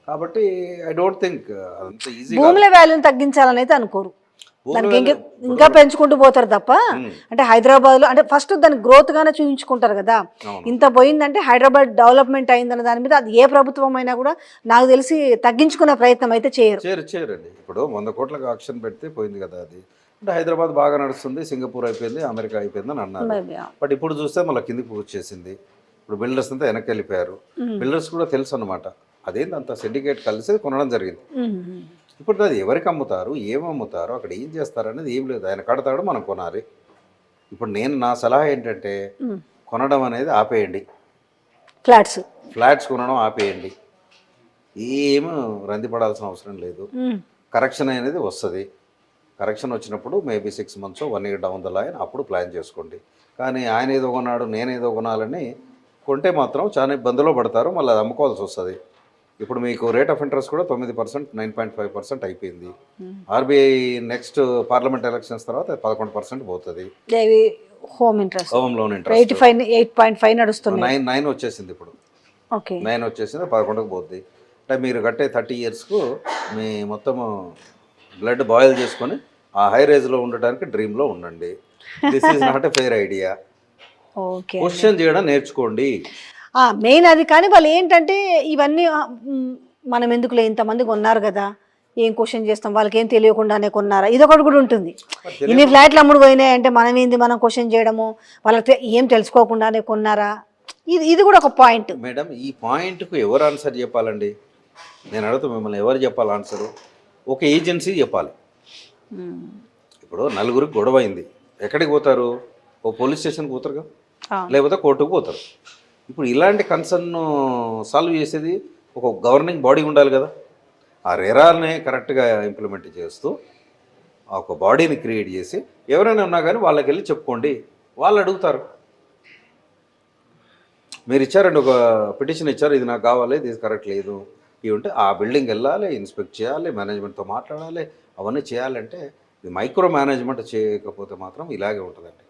కాబట్టి ఐ డోంట్ థింక్ అంత ఈజీ. భూముల వాల్యూని తగ్గించాలని అయితే అనుకోరు, దానికి ఇంకా పెంచుకుంటూ పోతారు తప్ప. అంటే హైదరాబాద్లో అంటే ఫస్ట్ దాని గ్రోత్ గానే చూపించుకుంటారు కదా. ఇంత పోయిందంటే హైదరాబాద్ డెవలప్మెంట్ అయిందన్న దాని మీద అది ఏ ప్రభుత్వం అయినా కూడా నాకు తెలిసి తగ్గించుకునే ప్రయత్నం అయితే చేయరండి. ఇప్పుడు 100 కోట్లకు ఆక్షన్ పెడితే పోయింది కదా అది. అంటే హైదరాబాద్ బాగా నడుస్తుంది, సింగపూర్ అయిపోయింది, అమెరికా అయిపోయింది అని అన్నారు. బట్ ఇప్పుడు చూస్తే మళ్ళీ కిందికి వచ్చేసింది. ఇప్పుడు బిల్డర్స్ అంతా వెనక్కి వెళ్ళిపోయారు. బిల్డర్స్ కూడా తెలుసు అనమాట అదేంటి అంత సిండికేట్ కలిసి కొనడం జరిగింది. ఇప్పుడు అది ఎవరికి అమ్ముతారు, ఏమమ్ముతారు, అక్కడ ఏం చేస్తారు అనేది ఏం లేదు. ఆయన కడతాడు, మనం కొనాలి. ఇప్పుడు నా సలహా ఏంటంటే కొనడం అనేది ఆపేయండి, ఫ్లాట్స్ కొనడం ఆపేయండి. ఏమీ రంది పడాల్సిన అవసరం లేదు. కరెక్షన్ అనేది వస్తుంది. కరెక్షన్ వచ్చినప్పుడు maybe 6 months 1 year down the line అప్పుడు ప్లాన్ చేసుకోండి. కానీ ఆయన ఏదో కొన్నాడు నేనేదో కొనాలని కొంటే మాత్రం చాలా ఇబ్బందులో పడతారు, మళ్ళీ అది అమ్ముకోవాల్సి వస్తుంది. ఇప్పుడు మీకు రేట్ ఆఫ్ ఇంట్రెస్ట్ కూడా 9%, 9.5% అయిపోయింది. ఆర్బీఐ నెక్స్ట్ పార్లమెంట్ ఎలక్షన్స్ తర్వాత 11% పోతుంది. హోమ్ లోన్ ఇంట్రెస్ట్ 8.5 నడుస్తుంది, 9 వచ్చేసింది. ఇప్పుడు 9 వచ్చేసింది, 11కు పోతుంది. అంటే మీరు కట్టే 30 yearsకు మీ మొత్తం బ్లడ్ బాయిల్ చేసుకొని ఆ హై రేంజ్లో ఉండడానికి డ్రీమ్లో ఉండండి. This is not a fair idea. Question చేయడం నేర్చుకోండి, మెయిన్ అది. కానీ వాళ్ళు ఏంటంటే ఇవన్నీ మనం ఎందుకులే ఇంతమంది కొన్నారు కదా, ఏం క్వశ్చన్ చేస్తాం, వాళ్ళకి ఏం తెలియకుండానే కొన్నారా, ఇదొకటి కూడా ఉంటుంది. ఇన్ని ఫ్లాట్లు అమ్ముడు పోయినాయి అంటే మనం క్వశ్చన్ చేయడము, వాళ్ళకి ఏం తెలుసుకోకుండానే కొన్నారా, ఇది కూడా ఒక పాయింట్. మేడం ఈ పాయింట్కు ఎవరు ఆన్సర్ చెప్పాలండి? నేను అడుగుతా మిమ్మల్ని, ఎవరు చెప్పాలి ఆన్సరు? ఒక ఏజెన్సీ చెప్పాలి. ఇప్పుడు నలుగురికి గొడవ అయింది, ఎక్కడికి పోతారు? ఓ పోలీస్ స్టేషన్కి పోతారు కదా, లేకపోతే కోర్టుకు పోతారు. ఇప్పుడు ఇలాంటి కన్సర్న్ సాల్వ్ చేసేది ఒక గవర్నింగ్ బాడీ ఉండాలి కదా. ఆ రెరాల్ని కరెక్ట్గా ఇంప్లిమెంట్ చేస్తూ ఒక బాడీని క్రియేట్ చేసి ఎవరైనా ఉన్నా కానీ వాళ్ళకి వెళ్ళి చెప్పుకోండి, వాళ్ళు అడుగుతారు. మీరు ఇచ్చారండి, ఒక పిటిషన్ ఇచ్చారు, ఇది నాకు కావాలి, ఇది కరెక్ట్ లేదు, ఇవి ఉంటే ఆ బిల్డింగ్ వెళ్ళాలి, ఇన్స్పెక్ట్ చేయాలి, మేనేజ్మెంట్తో మాట్లాడాలి, అవన్నీ చేయాలంటే ఇది మైక్రో మేనేజ్మెంట్ చేయకపోతే మాత్రం ఇలాగే ఉంటుందండి.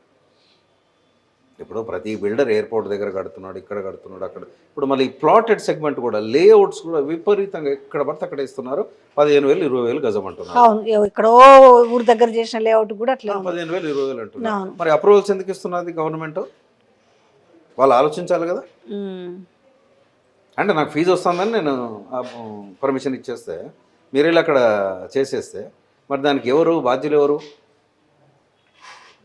ఇప్పుడు ప్రతి బిల్డర్ ఎయిర్పోర్ట్ దగ్గర కడుతున్నాడు, ఇక్కడ కడుతున్నాడు, అక్కడ. ఇప్పుడు మళ్ళీ ప్లాటెడ్ సెగ్మెంట్ కూడా లేఅవుట్స్ కూడా విపరీతంగా ఎక్కడ పడితే అక్కడ ఇస్తున్నారు. 15,000 20,000 గజం అంటున్నారు. ఇక్కడో ఊరు దగ్గర చేసిన లేఅవుట్ కూడా అట్లా 15,000 20,000 అంటున్నారు. మరి అప్రూవల్స్ ఎందుకు ఇస్తున్నది గవర్నమెంట్? వాళ్ళు ఆలోచించాలి కదా. అంటే నాకు ఫీజు వస్తుందని నేను పర్మిషన్ ఇచ్చేస్తే మీరు వెళ్ళి అక్కడ చేసేస్తే మరి దానికి ఎవరు బాధ్యులు? ఎవరు?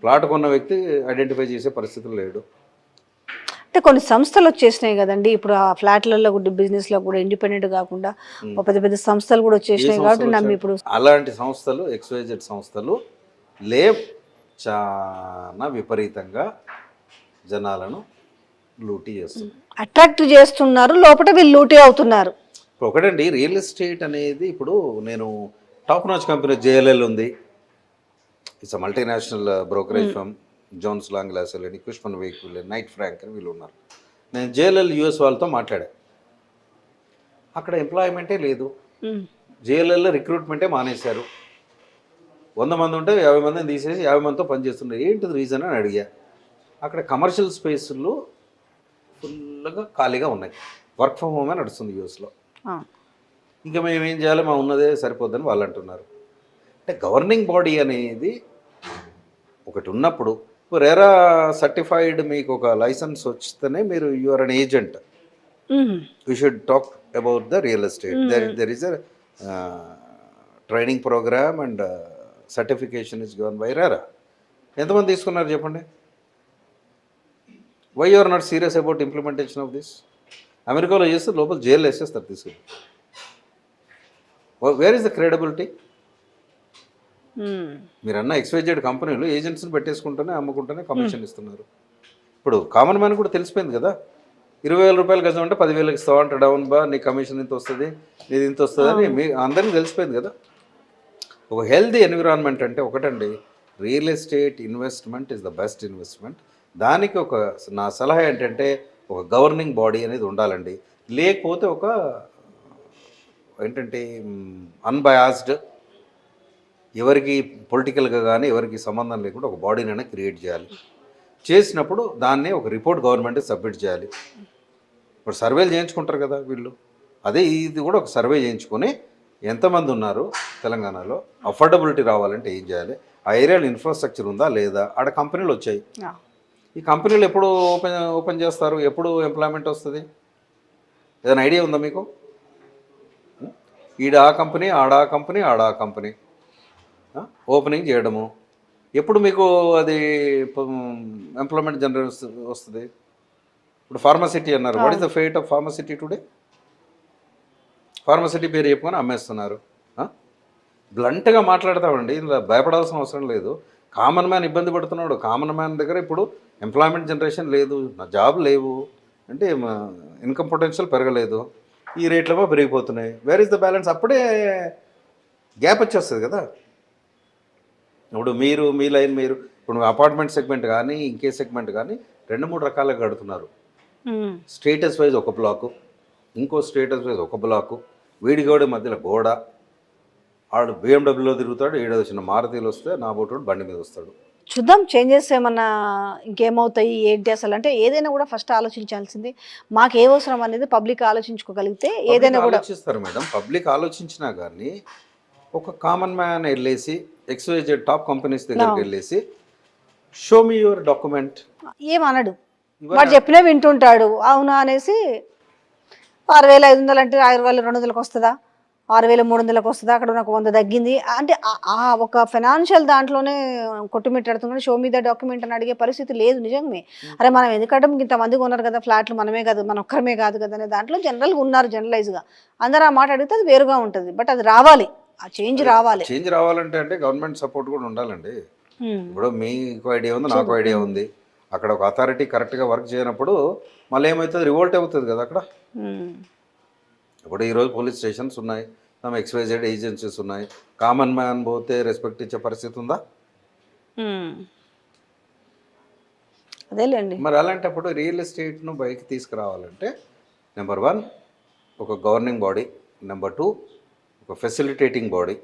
ప్లాట్ కొన్న వ్యక్తి ఐడెంటిఫై చేసే పరిస్థితులు లేడు. అంటే కొన్ని సంస్థలు వచ్చేసినాయి కదండి ఇప్పుడు, ఆ ఫ్లాట్లలో కూడా బిజినెస్లో కూడా ఇండిపెండెంట్ కాకుండా పెద్ద పెద్ద సంస్థలు కూడా వచ్చేసినాయి కాబట్టి నమ్మి ఇప్పుడు అలాంటి సంస్థలు ఎక్స్వైజెడ్ సంస్థలు చాలా విపరీతంగా జనాలను లూటీ చేస్తున్నారు, అట్రాక్ట్ చేస్తున్నారు, లోపల వీళ్ళు లూటీ అవుతున్నారు. ఇప్పుడు ఒకటండి, రియల్ ఎస్టేట్ అనేది ఇప్పుడు నేను టాప్ నాచ్ కంపెనీ JLL ఉంది, it's a multinational brokerage firm, Jones Lang LaSalle అని, కుష్మన్ వెహికల్, నైట్ ఫ్రాంక్ అని వీళ్ళు ఉన్నారు. నేను JLL US వాళ్ళతో మాట్లాడా, అక్కడ ఎంప్లాయ్మెంటే లేదు. JLL రిక్రూట్మెంటే మానేశారు. 100 మంది ఉంటే 50 మందిని తీసేసి 50 మందితో పనిచేస్తున్నారు. ఏంటిది రీజన్ అని అడిగా. అక్కడ కమర్షియల్ స్పేస్లు ఫుల్గా ఖాళీగా ఉన్నాయి, వర్క్ ఫ్రమ్ హోమే నడుస్తుంది యూఎస్లో. ఇంకా మేము ఏం చేయాలి, మా ఉన్నదే సరిపోద్దని వాళ్ళు అంటున్నారు. అంటే గవర్నింగ్ బాడీ అనేది ఒకటి ఉన్నప్పుడు, రెరా సర్టిఫైడ్ మీకు ఒక లైసెన్స్ వస్తేనే మీరు you are an agent. You should talk about the real estate. There is a training program and certification is given by RERA. ఎంతమంది తీసుకున్నారు చెప్పండి? Why you are not serious about implementation of this? అమెరికాలో చేస్తే లోపల జైలు వేసేస్తారు తీసుకుని. Where is the credibility? మీరన్న ఎక్స్వైజెడ్ కంపెనీలు ఏజెంట్స్ని పెట్టేసుకుంటూనే అమ్ముకుంటూనే కమిషన్ ఇస్తున్నారు. ఇప్పుడు కామన్ మ్యాన్ కూడా తెలిసిపోయింది కదా, 20,000 రూపాయలు గజం అంటే 10,000 ఇస్తావు అంట, డౌన్ బా నీ కమిషన్ ఇంత వస్తుంది, నీది ఇంత వస్తుంది అని మీ అందరికీ తెలిసిపోయింది కదా. ఒక హెల్తీ ఎన్విరాన్మెంట్ అంటే ఒకటండి, real estate investment is the best investment. దానికి ఒక నా సలహా ఏంటంటే ఒక గవర్నింగ్ బాడీ అనేది ఉండాలండి. లేకపోతే ఒక ఏంటంటే అన్బయాస్డ్, ఎవరికి పొలిటికల్గా కానీ ఎవరికి సంబంధం లేకుండా ఒక బాడీనైనా క్రియేట్ చేయాలి. చేసినప్పుడు దాన్ని ఒక రిపోర్ట్ గవర్నమెంట్ సబ్మిట్ చేయాలి. ఇప్పుడు సర్వేలు చేయించుకుంటారు కదా వీళ్ళు, అదే ఇది కూడా ఒక సర్వే చేయించుకొని ఎంతమంది ఉన్నారు తెలంగాణలో, అఫోర్డబిలిటీ రావాలంటే ఏం చేయాలి, ఆ ఏరియాలో ఇన్ఫ్రాస్ట్రక్చర్ ఉందా లేదా, ఆడ కంపెనీలు వచ్చాయి, ఈ కంపెనీలు ఎప్పుడు ఓపెన్ చేస్తారు, ఎప్పుడు ఎంప్లాయ్మెంట్ వస్తుంది, ఏదైనా ఐడియా ఉందా మీకు? ఈడ ఆ కంపెనీ, ఆడ ఆ కంపెనీ, ఆడ ఆ కంపెనీ ఓపెనింగ్ చేయడము, ఎప్పుడు మీకు అది ఎంప్లాయ్మెంట్ జనరేట్ వస్తుంది? ఇప్పుడు ఫార్మసిటీ అన్నారు, what is the fate of ఫార్మసిటీ today? ఫార్మసిటీ పేరు చెప్పుకొని అమ్మేస్తున్నారు. బ్లంట్గా మాట్లాడతామండి, ఇందులో భయపడాల్సిన అవసరం లేదు. కామన్ మ్యాన్ ఇబ్బంది పడుతున్నాడు. కామన్ మ్యాన్ దగ్గర ఇప్పుడు ఎంప్లాయ్మెంట్ జనరేషన్ లేదు, నా జాబ్ లేవు అంటే ఇన్కమ్ పొటెన్షియల్ పెరగలేదు, ఈ రేట్లేమో పెరిగిపోతున్నాయి. Where is the balance? అప్పుడే గ్యాప్ వచ్చేస్తుంది కదా. ఇప్పుడు మీ లైన్ మీరు ఇప్పుడు అపార్ట్మెంట్ సెగ్మెంట్ కానీ ఇంకే సెగ్మెంట్ కానీ 2-3 రకాలుగా కడుతున్నారు. స్టేటస్ వైజ్ ఒక బ్లాకు, ఇంకో స్టేటస్ వైజ్ ఒక బ్లాకు, వీడిగోడి మధ్యలో గోడ, ఆడు బిఎండబ్ల్యూలో తిరుగుతాడు, ఏడో చిన్న మారుతీలు వస్తే నా బోటోడు బండి మీద వస్తాడు. చూద్దాం చేంజెస్ ఏమన్నా ఇంకేమవుతాయి ఏంటి అసలు. అంటే ఏదైనా కూడా ఫస్ట్ ఆలోచించాల్సింది మాకు ఏ అవసరం అనేది పబ్లిక్ ఆలోచించుకోగలిగితే ఏదైనా కూడా ఆలోచిస్తారు మేడం. పబ్లిక్ ఆలోచించినా కానీ ఒక కామన్ మ్యాన్ వెళ్ళేసి XYZ టాప్ కంపెనీస్ దగ్గరికి వెళ్ళేసి షో మీ యువర్ డాక్యుమెంట్ ఏమనడు, వాడు చెప్పినా వింటుంటాడు. అవునా అనేసి 6,500 అంటే 6,200కి వస్తుందా, 6,300కి వస్తుందా, అక్కడ నాకు 100 తగ్గింది అంటే ఆ ఒక ఫైనాన్షియల్ దాంట్లోనే కొట్టుమిట్టాడుతుంది. షో మీద డాక్యుమెంట్ అని అడిగే పరిస్థితి లేదు నిజంగా. అరే మనం ఎందుకంటే ఇంతమందికి ఉన్నారు కదా ఫ్లాట్లు, మనమే కాదు మన ఒక్కరమే కాదు కదా అనే దాంట్లో జనరల్గా ఉన్నారు. జనరలైజ్గా అందరూ ఆ మాట అడిగితే అది వేరుగా ఉంటుంది. బట్ అది రావాలి, ఆ చేంజ్ రావాలి. చేంజ్ రావాలంటే అంటే గవర్నమెంట్ సపోర్ట్ కూడా ఉండాలండి. ఇప్పుడు మీకు ఐడియా ఉంది, నాకు ఐడియా ఉంది, అక్కడ ఒక అథారిటీ కరెక్ట్గా వర్క్ చేయనప్పుడు మళ్ళీ ఏమవుతుంది, రివోల్ట్ అవుతుంది కదా అక్కడ. ఇప్పుడు ఈరోజు పోలీస్ స్టేషన్స్ ఉన్నాయి, XYZ ఏజెన్సీస్ ఉన్నాయి, కామన్ మ్యాన్ పోతే రెస్పెక్ట్ ఇచ్చే పరిస్థితి ఉందా? అదేలేండి. మరి అలాంటప్పుడు రియల్ ఎస్టేట్ను బయటికి తీసుకురావాలంటే నెంబర్ 1 ఒక గవర్నింగ్ బాడీ, నెంబర్ 2 ఒక ఫెసిలిటేటింగ్ బాడీ,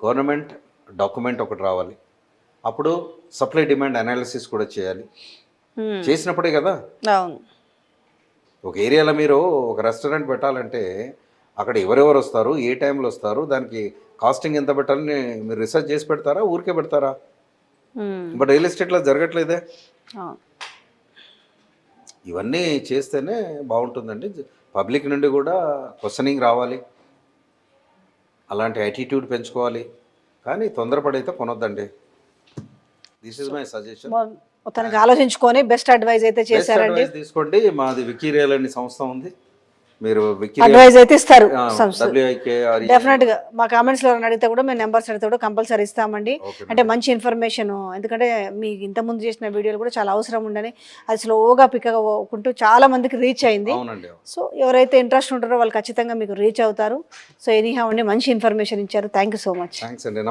గవర్నమెంట్ డాక్యుమెంట్ ఒకటి రావాలి, అప్పుడు సప్లై డిమాండ్ అనాలిసిస్ కూడా చేయాలి. చేసినప్పుడే కదా. అవును. ఒక ఏరియాలో మీరు ఒక రెస్టారెంట్ పెట్టాలంటే అక్కడ ఎవరెవరు వస్తారు, ఏ టైంలో వస్తారు, దానికి కాస్టింగ్ ఎంత పెట్టాలని మీరు రీసెర్చ్ చేసి పెడతారా, ఊరికే పెడతారా? బట్ రియల్ ఎస్టేట్లో జరగట్లేదే. ఇవన్నీ చేస్తేనే బాగుంటుందండి. పబ్లిక్ నుండి కూడా క్వశ్చనింగ్ రావాలి, అలాంటి యాటిట్యూడ్ పెంచుకోవాలి, కానీ తొందరపడైతే కొనొద్దండి. This is my suggestion. మొత్తానికి ఆలోచించుకొని బెస్ట్ అడ్వైజ్ అయితే చేశారండి. తీసుకోండి. మాది వికీరియల్ అనే సంస్థ ఉంది, మీరు అడ్వైజ్ అయితే ఇస్తారు. WIKRE. డెఫినెట్ గా మా కామెంట్స్ లో అడిగితే కూడా మేము నెంబర్స్ అడిగితే కూడా కంపల్సరీ ఇస్తామండి. అంటే మంచి ఇన్ఫర్మేషన్, ఎందుకంటే మీకు ఇంతకుముందు చేసిన వీడియోలు కూడా చాలా అవసరం ఉండని అది స్లోగా పిక్ అవ్వకుంటూ చాలా మందికి రీచ్ అయింది. సో ఎవరైతే ఇంట్రెస్ట్ ఉంటారో వాళ్ళు ఖచ్చితంగా మీకు రీచ్ అవుతారు. సో ఎనీహౌ అండి, మంచి ఇన్ఫర్మేషన్ ఇచ్చారు. Thank you so much. Thanks అండి.